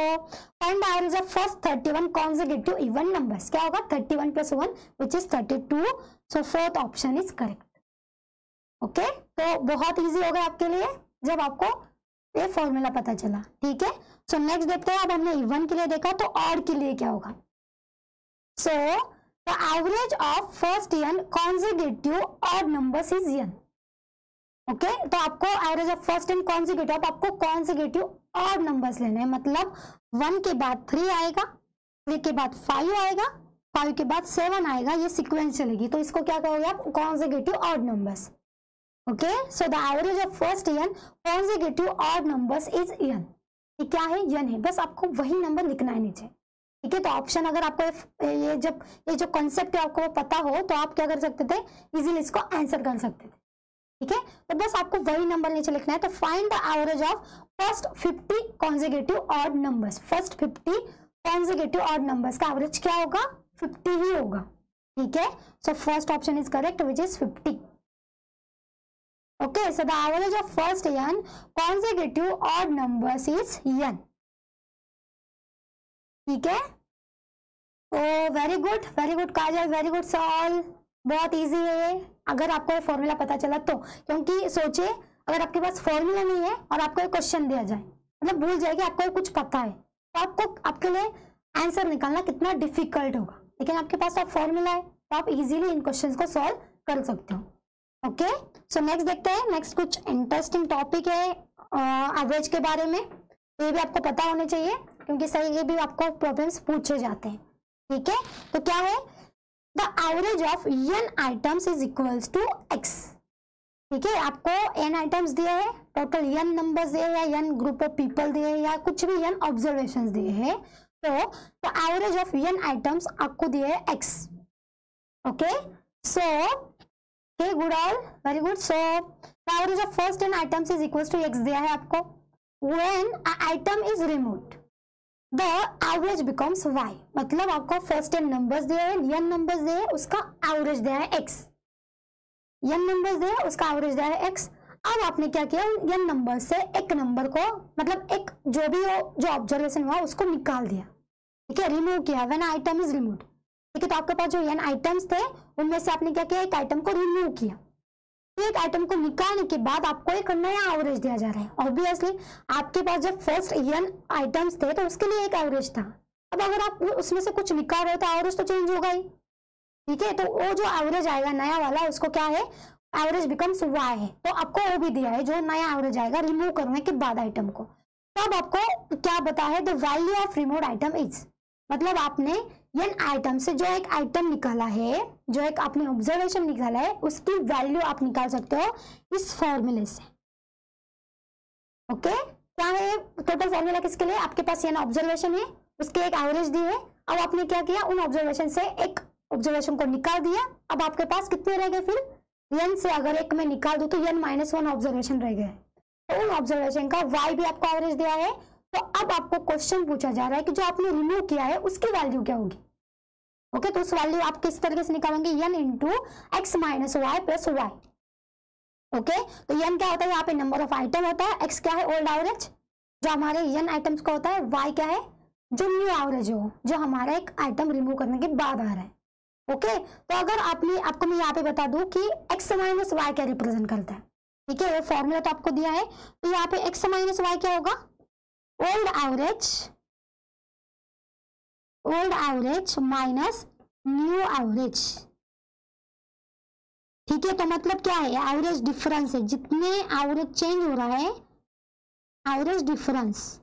[SPEAKER 1] find the average of first 31 consecutive even numbers क्या होगा, 31 + 1 which is 32। So fourth option is correct. Okay, तो बहुत इजी होगा आपके लिए जब आपको ये फॉर्मूला पता चला। ठीक है, सो नेक्स्ट देखते हैं। अब हमने इवन के लिए देखा, तो ऑड के लिए क्या होगा। सो the average of first n consecutive odd numbers is n। Okay, तो आपको average of first n consecutive, आपको कॉन्जिक्यूटिव ऑड नंबर्स लेने हैं, मतलब 1 के बाद 3 आएगा, 3 के बाद 5 आएगा, 5 के बाद 7 आएगा, ये सीक्वेंस चलेगी, तो इसको क्या कहोगे आप, consecutive odd numbers. Okay, so the average of first n consecutive odd numbers is n। ये क्या है, n है, बस आपको वही नंबर लिखना है नीचे। ठीक है, तो ऑप्शन अगर आपको ये जो कॉन्सेप्ट है आपको पता हो, तो आप क्या कर सकते थे, इजीली इसको आंसर कर सकते थे। ठीक है, तो बस आपको वही नंबर नीचे लिखना है। तो find the average of first 50 consecutive odd numbers, first 50 consecutive odd numbers का एवरेज क्या होगा, 50 ही होगा। ठीक है, so first option is correct which is 50। Okay, so the average of first n consecutive odd numbers is n. ठीक है, तो very good Kajal, very good sol, बहुत इजी है ये अगर आपको ये फॉर्मूला पता चला तो। क्योंकि सोचिए अगर आपके पास फॉर्मूला नहीं है और आपको एक क्वेश्चन दिया जाए, मतलब भूल जाए कि आपको ये कुछ पता है, तो आपको आपके लिए आंसर निकालना कितना डिफिकल्ट होगा। लेकिन आपके पास अब फॉर्मूला है, तो आप इजीली इन क्वेश्चंस को सॉल्व कर सकते हो। ओके, सो नेक्स्ट देखते हैं। नेक्स्ट कुछ इंटरेस्टिंग टॉपिक है एवरेज के बारे में, ये भी आपको पता होने चाहिए क्योंकि सही ये भी आपको प्रॉब्लम्स पूछे जाते हैं। ठीक है, तो क्या है, the average of n items is equals to x। ठीक है, आपको n आइटम्स दिए हैं, टोटल n नंबर्स दिए हैं, या n ग्रुप ऑफ पीपल दिए हैं, या कुछ भी n ऑब्जर्वेशंस दिए हैं, तो the average of n items आपको दिए है x। Okay, so Okay, good all, very good. So the average of first n items is equals to x दिया है आपको। When an item is removed, the average becomes y। मतलब आपको first n numbers दिए हैं, n numbers दिए हैं, उसका average दिया है x। n numbers दिए हैं, उसका average दिया है x। अब आपने क्या किया, n numbers से एक नंबर को, मतलब एक जो भी हो, जो ऑब्जर्वेशन हुआ उसको निकाल दिया। ठीक है, रिमूव किया, when item is removed। ठीक है, तो आपके पास जो n आइटम्स थे उनमें से आपने क्या किया, एक आइटम को रिमूव किया। तो एक आइटम को निकालने के बाद आपको एक नया एवरेज दिया जा रहा है। ऑब्वियसली आपके पास जब फर्स्ट n आइटम्स थे तो उसके लिए एक एवरेज था। अब अगर आप उसमें से कुछ निकाल रहे हो तो एवरेज तो चेंज होगा ही। ठीक है, तो वो जो एवरेज आएगा नया वाला, उसको क्या है, एवरेज बिकम्स y है। तो आपको वो भी दिया है जो नया एवरेज आएगा रिमूव करने के बाद आइटम को। तो अब आपको क्या बता है, the value of removed item is, मतलब आपने n आइटम से जो एक आइटम निकाला है, जो एक आपने ऑब्जर्वेशन निकाला है, उसकी वैल्यू आप निकाल सकते हो इस फॉर्मूले से। ओके, क्या है टोटल फॉर्मूला किसके लिए, आपके पास n ऑब्जर्वेशन है, उसके एक एवरेज दी है। अब आपने क्या किया, उन ऑब्जर्वेशन से एक ऑब्जर्वेशन को निकाल दिया। अब आपके पास कितने रह गए, फिर n से अगर एक में निकाल दूं तो n - 1 ऑब्जर्वेशन रह गए। तो उन ऑब्जर्वेशन का y भी आपको एवरेज दिया है। तो अब आपको क्वेश्चन पूछा जा रहा है कि जो आपने रिमूव किया है उसकी वैल्यू क्या होगी। ओके, तो उस वैल्यू आप किस तरीके से निकालेंगे, n into x minus y plus y. Okay, तो n क्या होता है, यहाँ पे नंबर ऑफ आइटम होता है, x क्या है, ओल्ड एवरेज जो हमारे n आइटम्स का होता है, y क्या है, जो न्यू एवरेज हो, जो हमारा एक आइटम रिमूव करने के बाद आ रहा है। ओके, तो अगर आपको मैं यहाँ पे बता दूं कि x माइनस वाई क्या रिप्रेजेंट करता है। ठीक है, ये फॉर्मूला तो आपको दिया है, तो यहाँ पे x माइनस वाई क्या होगा, old average minus new average. ठीक है, तो मतलब क्या है, एवरेज डिफरेंस है, जितने एवरेज चेंज हो रहा है, एवरेज डिफरेंस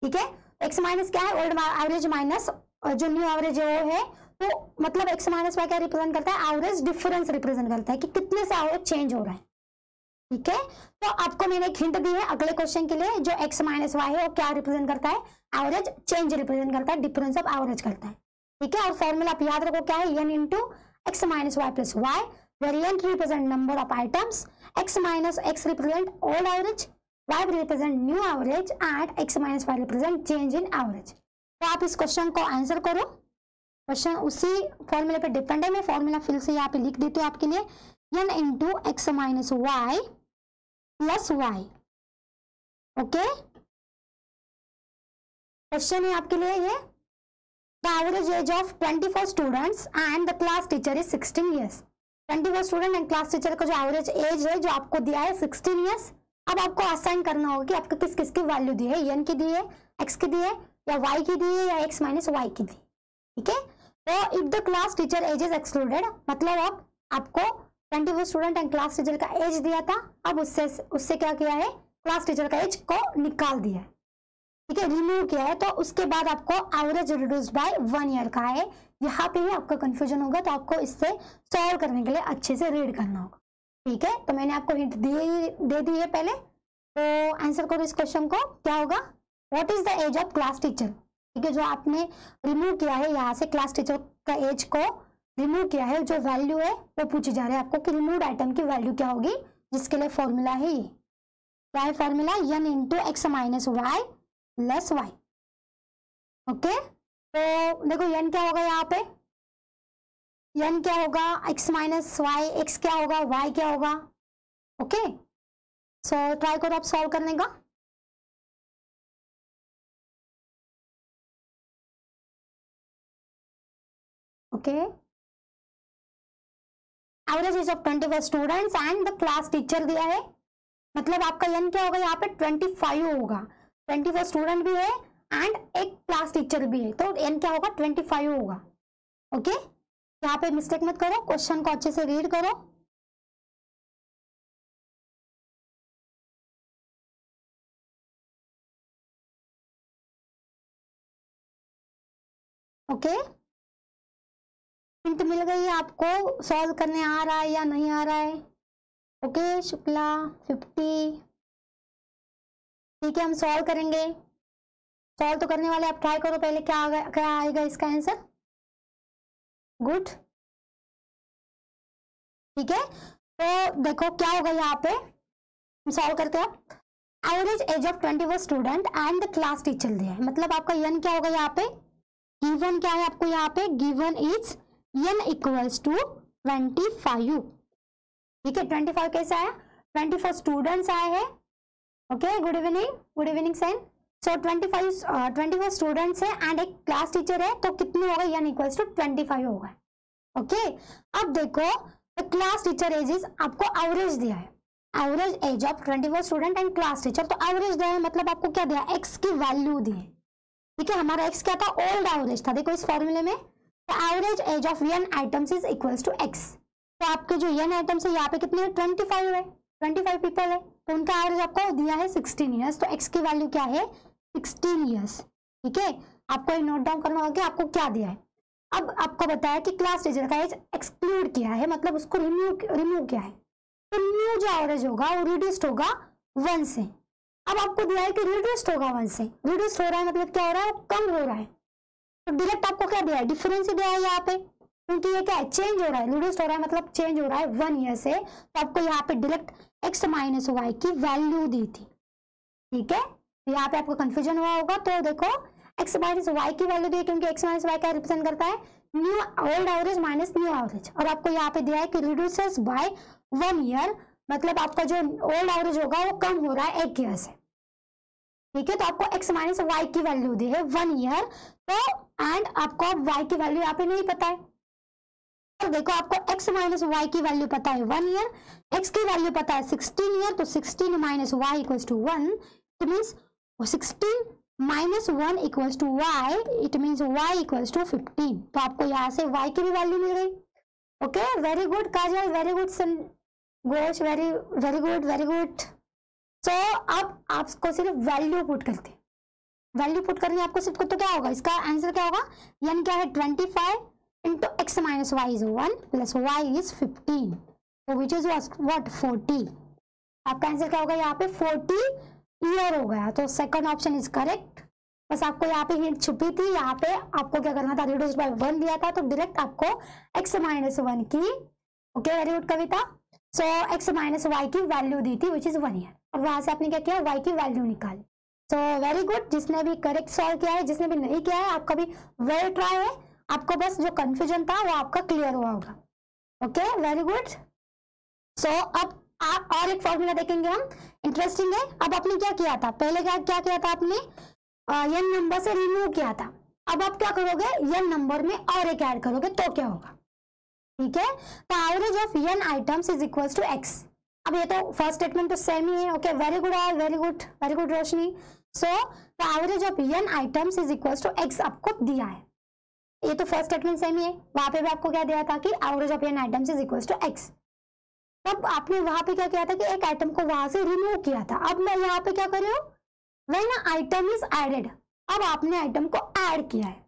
[SPEAKER 1] ठीक है, एक्स माइनस क्या है, ओल्ड एवरेज माइनस जो न्यू एवरेज वो है, तो मतलब एक्स माइनस वाई क्या रिप्रेजेंट करता है, एवरेज डिफरेंस रिप्रेजेंट करता है कि कितने से एवरेज चेंज हो रहा है। ठीक है, तो आपको मैंने एक हिंट दी है अगले क्वेश्चन के लिए, जो एक्स माइनस वाई है वो क्या रिप्रेजेंट करता है, एवरेज चेंज रिप्रेजेंट करता है, डिफरेंस ऑफ एवरेज करता है। ठीक है, और फॉर्मूला आप याद रखो क्या है, n into x minus y plus y, where n represent number of items, x minus x represent old average, y represent new average and x minus y represent change in average. तो आप इस question को answer करो, question उसी फॉर्मूले पे depend है। मैं फॉर्मूला फिर से यहाँ पे लिख देती हूँ आपके लिए, n into x minus y plus y. Okay, question है आपके लिए ये, the average age of 24 students and the class teacher is 16 years. 24 student and class teacher का जो एवरेज एज है जो आपको दिया है 16 ईयर्स। अब आपको असाइन करना होगा कि आपको किस किस की वैल्यू दी है, एन की दी है, एक्स की दी है, या वाई की दी है, या एक्स माइनस वाई की दी। ठीक है, तो if the class teacher age is excluded, मतलब अब आपको 24 स्टूडेंट एंड क्लास टीचर का एज दिया था, अब उससे क्या किया है, क्लास टीचर का एज को निकाल दिया है। ठीक है, रिमूव किया है, तो उसके बाद आपको एवरेज रिड्यूस बाय 1 ईयर का है। यहाँ पे ही आपका कंफ्यूजन होगा, तो आपको इससे सॉल्व करने के लिए अच्छे से रीड करना होगा। ठीक है, तो मैंने आपको हिंट दे दी है पहले, तो आंसर करो इस क्वेश्चन को, क्या होगा, what is the age of class teacher. ठीक है, जो आपने रिमूव किया है, यहाँ से क्लास टीचर का एज को रिमूव किया है, जो वैल्यू है वो पूछी जा रही है आपको कि रिमूव्ड आइटम की वैल्यू क्या होगी, जिसके लिए फॉर्मूला है ये, क्या है formula, n into x minus y plus y. Okay, तो देखो एन क्या होगा यहाँ पे, एन क्या होगा, एक्स माइनस वाई, एक्स क्या होगा, वाई क्या होगा। ओके, सो ट्राई करो आप सॉल्व करने का। Okay, average age of 24 students and the class teacher दिया है, मतलब आपका एन क्या होगा यहाँ पे 25 होगा, 24 स्टूडेंट भी है एंड एक क्लास टीचर भी है, तो एन क्या होगा 25 होगा। ओके, यहाँ पे मिस्टेक मत करो, क्वेश्चन को अच्छे से रीड करो। ओके, हिंट मिल गई है आपको, सॉल्व करने आ रहा है या नहीं आ रहा है। ओके, शुक्ला 50। ठीक है, हम सॉल्व करेंगे, सॉल्व तो करने वाले, आप ट्राई करो पहले क्या आएगा इसका आंसर। गुड, ठीक है, तो देखो क्या होगा यहाँ पे, हम सॉल्व करते हैं। Average age of 24 student and the class teacher दिया है, मतलब आपका एन क्या होगा यहाँ पे, गिवन क्या है आपको यहाँ पे, given is n equals to 25। ठीक है, 25 कैसे आया, 24 स्टूडेंट्स आए हैं। Okay, good evening Sain. So 24 students है एंड एक क्लास टीचर है, तो कितने होगा, एन इक्वल्स टू 25 होगा। ओके, अब देखो क्लास टीचर एज इज आपको एवरेज दिया है, average age of 24 student and class teacher, तो एवरेज दिया है, मतलब आपको क्या दिया, एक्स की वैल्यू दी है। ठीक है, हमारा एक्स क्या था, ओल्ड एवरेज था, देखो इस फॉर्मूले में, average age of n items is equals to x. तो आपके जो एन आइटम्स है यहाँ पे कितने 25 है, 25 पीपल है, तो उनका एवरेज आपको दिया है 16 ईयर्स, तो एक्स की वैल्यू क्या है 16 ईयर्स। ठीक है, आपको नोट डाउन करना होगा कि आपको क्या दिया है। अब आपको बताया कि क्लास टीचर का एज एक्सक्लूड किया है, मतलब उसको रिमूव किया है, तो न्यू जो एवरेज होगा वो रिड्यूस्ड होगा 1 से। अब आपको दिया है कि रिड्यूस्ड होगा 1 से, रिड्यूस्ड हो रहा है मतलब क्या हो रहा है, वो कम हो रहा है, तो डायरेक्ट आपको क्या दिया है, डिफरेंस ही दिया है यहाँ पे, क्योंकि ये क्या है, चेंज हो रहा है, रिड्यूस्ड हो रहा है मतलब चेंज हो रहा है 1 ईयर से, तो आपको यहाँ पे डायरेक्ट एक्स माइनस वाई की वैल्यू दी थी। ठीक है, यहाँ पे आपको कंफ्यूजन हुआ होगा, तो देखो एक्स माइनस वाई की वैल्यू दी, क्योंकि एक्स माइनस वाई क्या रिप्रेजेंट करता है, new old average minus new average, और आपको यहाँ पे दिया है कि रिड्यूसेस बाय 1 ईयर, मतलब आपका जो ओल्ड एवरेज होगा वो कम हो रहा है 1 ईयर से। ठीक है, तो आपको एक्स माइनस वाई की वैल्यू दी है 1 ईयर, तो एंड आपको अब वाई की वैल्यू यहाँ पे नहीं पता है, तो देखो आपको एक्स माइनस वाई की वैल्यू पता है 1 ईयर, एक्स की वैल्यू पता है 16 ईयर, तो 16 minus y equals to 1, it means 16 minus 1 equals to y, it means y equals to 15। तो आपको यहाँ से वाई की भी वैल्यू मिल गई। Okay, very good Kajal, very good Ghosh, very very good. So अब आपको सिर्फ वैल्यू पुट करते हैं, वैल्यू पुट करनी है आपको सिर्फ, तो क्या होगा इसका आंसर, क्या होगा, n क्या है 25 into x minus y is 1 plus y is 15, तो विच इज व्हाट 40। आपका आंसर क्या होगा यहाँ पे 40 ईयर हो गया, तो सेकंड ऑप्शन इज करेक्ट। बस आपको यहाँ पे हिंट छुपी थी, यहाँ पे आपको क्या करना था, रिड्यूस बाय 1 दिया था तो डायरेक्ट आपको x माइनस 1 की, ओके वेरी गुड कविता, सो x माइनस वाई की वैल्यू दी थी विच इज 1 ईयर, और वहां से आपने क्या किया, y की वैल्यू निकाली। सो वेरी गुड, जिसने भी करेक्ट सॉल्व किया है, जिसने भी नहीं किया है, आपका भी वेल ट्राई है, आपको बस जो कंफ्यूजन था वो आपका क्लियर हुआ होगा। Okay very good. सो अब आप और एक फॉर्मूला देखेंगे हम, इंटरेस्टिंग है। अब आपने क्या किया था, पहले क्या किया था आपने, n नंबर से रिमूव किया था, अब आप क्या करोगे, n नंबर में और एक ऐड करोगे तो क्या होगा, ठीक है। तो average of n items is equals to x। अब ये तो फर्स्ट स्टेटमेंट तो सेम ही है, okay very good all, very good Roshni. So the average of n items is equals to x आपको दिया है, ये तो फर्स्ट स्टेटमेंट सेम ही है, वहां पे भी आपको क्या दिया था कि average of n items is equals to x। तब आपने वहां पे क्या किया था कि एक आइटम को वहां से रिमूव किया था, अब मैं यहाँ पे क्या कर रही हूँ, व्हेन आइटम इज एडेड, अब आपने आइटम को ऐड किया है,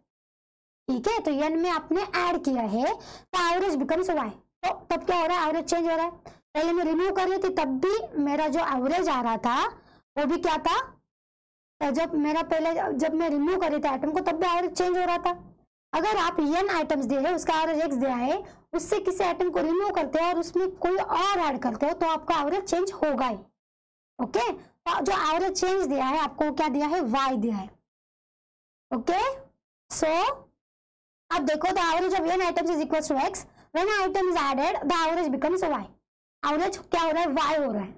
[SPEAKER 1] ठीक है, तो n में आपने ऐड किया है, तो एवरेज बिकम्स y। तो तब क्या हो रहा है, एवरेज चेंज हो रहा है। पहले मैं रिमूव कर रही थी तब भी मेरा जो एवरेज आ रहा था वो भी क्या था, तो जब मैं रिमूव कर रही थी आइटम को तब भी एवरेज चेंज हो रहा था। अगर आप n आइटम्स दिए है, उसका एवरेज x दिया है, उससे किसी आइटम को रिमूव करते हो और उसमें कोई और ऐड करते हो तो आपका एवरेज चेंज होगा ही, ओके। जो एवरेज चेंज दिया है आपको क्या दिया है, y दिया है, ओके। सो अब देखो, the average of n items is equal to x, when item is added the average becomes y। Average क्या हो रहा है, y हो रहा है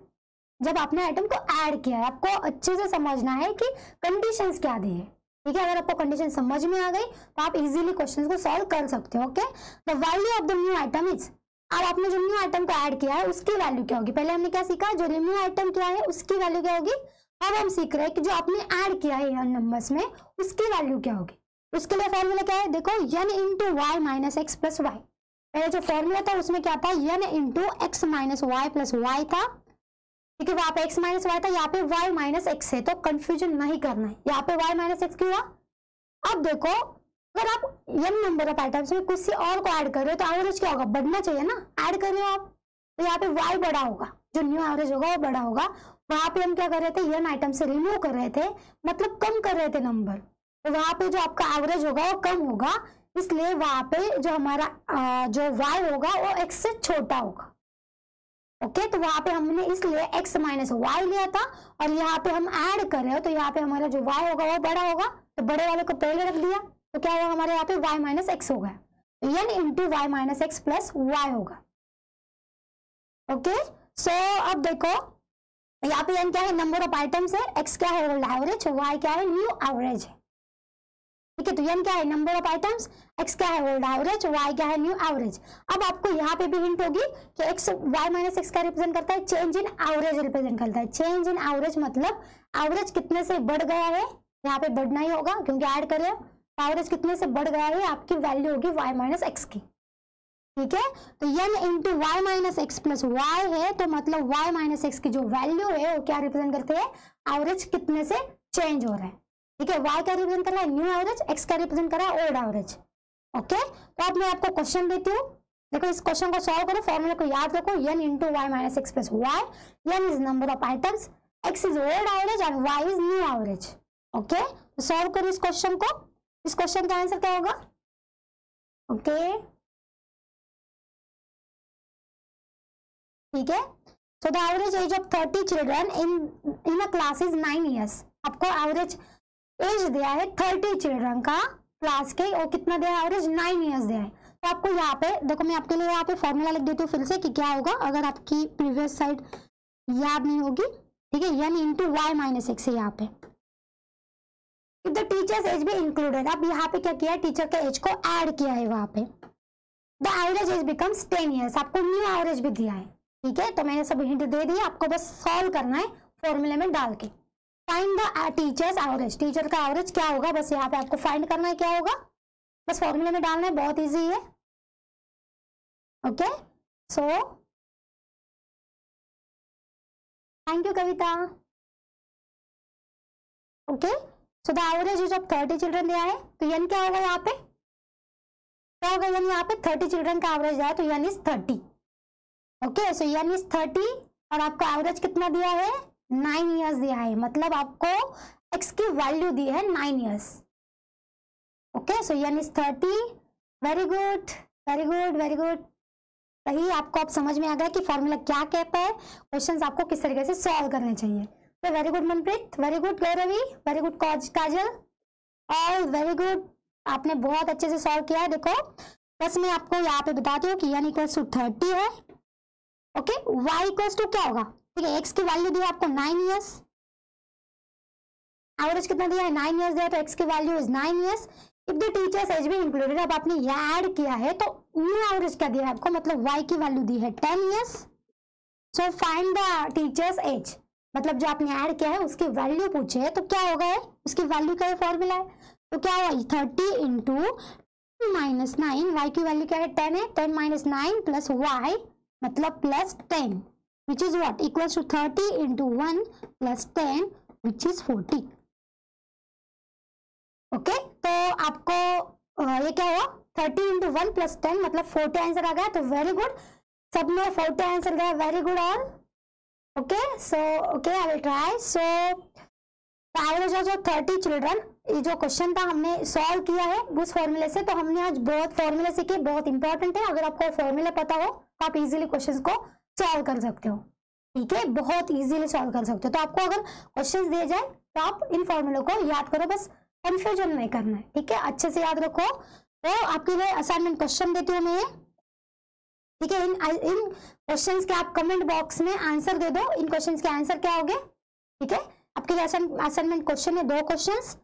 [SPEAKER 1] जब आपने आइटम को ऐड किया है। आपको अच्छे से समझना है कि कंडीशंस क्या दी है, ठीक है। अगर आपको कंडीशन समझ में आ गई तो आप इजीली क्वेश्चंस को सॉल्व कर सकते हो, okay. The value of the new item is, अब आपने जो न्यू आइटम को ऐड किया है उसकी वैल्यू क्या होगी, पहले हमने क्या सीखा, जो रिमूव आइटम क्या है उसकी वैल्यू क्या होगी। अब हम सीख रहे हैं कि जो आपने ऐड किया है n नंबर्स में उसकी वैल्यू क्या होगी। उसके लिए फॉर्मूला क्या है, देखो n into y minus x plus y. पहले जो फॉर्मूला था उसमें क्या था, n into x minus y plus y था, ठीक है। वहां पे x माइनस वाई था, यहाँ पे y माइनस एक्स है, तो कंफ्यूजन नहीं करना है, यहाँ पे y माइनस एक्स क्यों हुआ। अब देखो, अगर आप n नंबर ऑफ आइटम्स में किसी और को ऐड कर रहे हो तो एवरेज क्या होगा, बढ़ना चाहिए ना, ऐड कर रहे हो आप तो यहाँ पे y बड़ा होगा, जो न्यू एवरेज होगा वो बड़ा होगा। वहां पे हम क्या कर रहे थे, n आइटम से रिमूव कर रहे थे, मतलब कम कर रहे थे नंबर, तो वहां पे जो आपका एवरेज होगा वो कम होगा, इसलिए वहां पे जो हमारा जो y होगा वो x से छोटा होगा, ओके। तो वहां पे हमने इसलिए x माइनस वाई लिया था, और यहाँ पे हम ऐड कर रहे हो तो यहाँ पे हमारा जो y होगा वो बड़ा होगा, तो बड़े वाले को पहले रख दिया, तो क्या होगा हमारे यहाँ पे y माइनस एक्स होगा, तो n into y minus x plus y होगा, ओके। सो अब देखो यहाँ पे n क्या है, नंबर ऑफ आइटम्स है, x क्या है ओल्ड एवरेज, y क्या है न्यू एवरेज है, ठीक है। तो n क्या है नंबर ऑफ आइटम्स, x क्या है ओल्ड एवरेज, y क्या है न्यू एवरेज। अब आपको यहाँ पे भी हिंट होगी कि x y माइनस एक्स का रिप्रेजेंट करता है, चेंज इन एवरेज रिप्रेजेंट करता है। चेंज इन एवरेज मतलब एवरेज कितने से बढ़ गया है, यहाँ पे बढ़ना ही होगा क्योंकि ऐड कर रहे हो, एवरेज कितने से बढ़ गया है, आपकी वैल्यू होगी y माइनस एक्स की, ठीक है। तो n into y minus x plus y है, तो मतलब y माइनस एक्स की जो वैल्यू है वो क्या रिप्रेजेंट करते हैं, एवरेज कितने से चेंज हो रहा है, ठीक है। y क्या रिप्रेजेंट कर रहा है न्यू एवरेज, x क्या रिप्रेजेंट कर रहा है ओल्ड एवरेज, ओके। तो अब मैं आपको क्वेश्चन देती हूँ, देखो इस क्वेश्चन को सॉल्व करो, फॉर्मूला को याद रखो, n into y minus x plus y, n is number of items, x is old average और y is new average, okay. तो सॉल्व करो इस क्वेश्चन को, इस क्वेश्चन का आंसर क्या होगा, ओके, ठीक है। सो the average age of 30 children in a class is 9 years. आपको एवरेज एज दिया है 30 चिल्ड्रन का क्लास के, और कितना दिया है एवरेज 9 ईयर्स दिया है। तो आपको यहाँ पे देखो, मैं आपके लिए यहाँ पे फॉर्मूला लिख देती हूँ फिर से कि क्या होगा, अगर आपकी प्रीवियस साइड याद नहीं होगी, ठीक है। n into y minus x है यहाँ पे, इफ द टीचर्स एज भी इंक्लूडेड। अब यहाँ पे क्या किया है, टीचर के एज को ऐड किया है वहां पे, the average as becomes 10 years. आपको न्यू एवरेज भी दिया है, ठीक है। तो मैंने सब हिंट दे दी, आपको बस सॉल्व करना है फॉर्मूले में डाल के। Find the teachers average, teacher का एवरेज क्या होगा, बस यहाँ पे आपको फाइंड करना है क्या होगा, बस फॉर्मूले में डालना है, बहुत इजी है, okay. So thank you Kavita, okay. So the average age of 30 children दिया है, तो n क्या होगा यहाँ पे, क्या होगा n यहाँ पे 30 चिल्ड्रन का एवरेज है, तो n is 30। Okay, so n is 30 और आपको एवरेज कितना दिया है, 9 ईयर्स दिया है, मतलब आपको x की वैल्यू दी है 9 years. Okay, so n is 30। Very good very good very good, सही। आपको अब समझ में आ गया कि फॉर्मूला क्या कहता है, क्वेश्चंस आपको किस तरीके से सॉल्व करने चाहिए। तो very good Manpreet, very good Gauravi, very good Kajal, all very good, आपने बहुत अच्छे से सॉल्व किया है। देखो बस मैं आपको यहाँ पे बताती हूँ कि n इक्वल्स टू 30 है। ओके, y इक्वल्स टू क्या होगा, ठीक है, x की वैल्यू दी है आपको 9 ईयर्स, एवरेज कितना दिया है 9 ईयर्स दिया, तो x की value is 9 years. If the teacher's age भी इंक्लूडेड, अब आपने ये ऐड किया है तो न्यू एवरेज क्या दिया है आपको, मतलब y की वैल्यू दी है 10 years. So find the teacher's age, मतलब जो आपने ऐड किया है उसकी वैल्यू पूछे है, तो क्या होगा है, उसकी वैल्यू का फॉर्मूला है, तो क्या होगा 30 इंटू -9, y की वैल्यू क्या है 10 है, 10 - 9 प्लस y मतलब plus 10 which is what equals to 30 into 1 plus 10 which is 40। Okay, तो आपको ये क्या हुआ 30 इंटू 1 प्लस 10 मतलब 40 आंसर आ गया, तो वेरी गुड, सब में 40 आंसर गया, very good all. Okay, so okay I will try. So average of 30 children, ये जो क्वेश्चन था हमने सॉल्व किया है उस फॉर्मूले से, तो हमने आज बहुत फॉर्मूले सीखे, बहुत इंपॉर्टेंट है। अगर आपको फॉर्मूला पता हो तो आप इजीली क्वेश्चन को सॉल्व कर सकते हो, ठीक है, बहुत इजीली सॉल्व कर सकते हो। तो आपको अगर क्वेश्चन दिए जाए तो आप इन फॉर्मूलों को याद करो, बस कंफ्यूजन नहीं करना है, ठीक है, अच्छे से याद रखो। तो आपके लिए असाइनमेंट क्वेश्चन देती हूँ मैं, ठीक है, इन क्वेश्चंस के आप कमेंट बॉक्स में आंसर दे दो, इन क्वेश्चंस के आंसर क्या होंगे, ठीक है। आपके लिए असाइनमेंट क्वेश्चन है 2 क्वेश्चंस,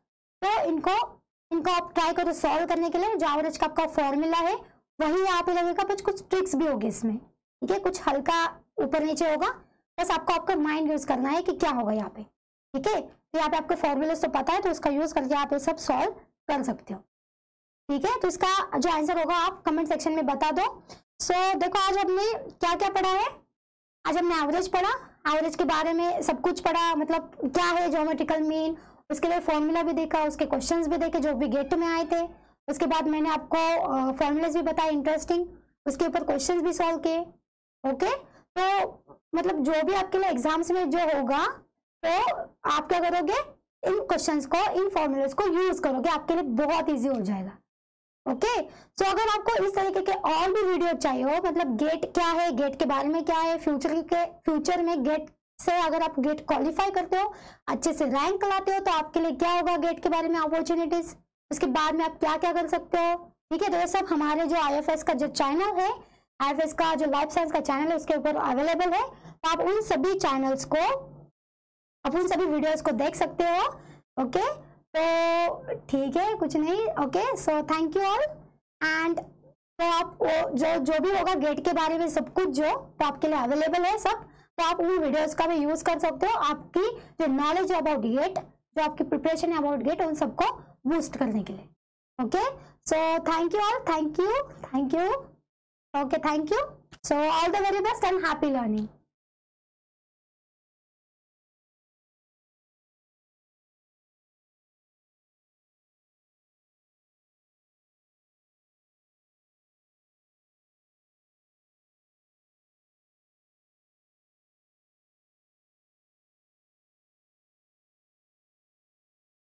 [SPEAKER 1] तो इनको आप ट्राई करो सॉल्व करने के लिए। जो एवरेज का आपका फॉर्मूला है वही यहाँ पे लगेगा, कुछ ट्रिक्स भी होगी इसमें, ठीक है, कुछ हल्का ऊपर नीचे होगा, बस आपको आपका माइंड यूज करना है कि क्या होगा यहाँ पे, ठीक है। तो यहाँ पे आपको फॉर्मूले तो पता है, तो उसका यूज करके आप ये सब सॉल्व कर सकते हो, ठीक है। तो इसका जो आंसर होगा आप कमेंट सेक्शन में बता दो। सो देखो आज हमने क्या क्या पढ़ा है, आज हमने एवरेज पढ़ा, एवरेज के बारे में सब कुछ पढ़ा, मतलब क्या है ज्योमेट्रिकल मीन, उसके लिए फॉर्मूला भी देखा, उसके क्वेश्चंस भी देखे जो भी गेट में आए थे। उसके बाद मैंने आपको फॉर्मूलेस भी बताए इंटरेस्टिंग, उसके ऊपर क्वेश्चंस भी सॉल्व किए। ओके, तो मतलब जो भी आपके लिए एग्जाम्स में जो होगा, तो आप क्या करोगे, इन क्वेश्चंस को, इन फॉर्मूलेस को यूज करोगे, आपके लिए बहुत ईजी हो जाएगा। ओके, सो अगर आपको इस तरीके के और भी वीडियो चाहिए हो, मतलब गेट क्या है, गेट के बारे में क्या है, फ्यूचर में गेट से अगर आप गेट क्वालिफाई करते हो, अच्छे से रैंक लाते हो, तो आपके लिए क्या होगा गेट के बारे में अपॉर्चुनिटीज, उसके बाद में आप क्या क्या कर सकते हो, ठीक है। तो ये सब हमारे जो IFS का जो चैनल है, IFS का जो लाइफ साइंस का चैनल है, उसके ऊपर अवेलेबल है, तो आप उन सभी चैनल्स को, आप उन सभी वीडियोस को देख सकते हो। ओके, तो ठीक है, कुछ नहीं। Okay, so thank you all, and तो आप जो भी होगा गेट के बारे में सब कुछ जो, तो आपके लिए अवेलेबल है सब, तो आप उन वीडियोस का भी यूज कर सकते हो, आपकी जो नॉलेज अबाउट गेट, जो आपकी प्रिपरेशन है अबाउट गेट, उन सबको बूस्ट करने के लिए। Okay, so thank you all, thank you, okay, thank you. So all the very best and happy learning.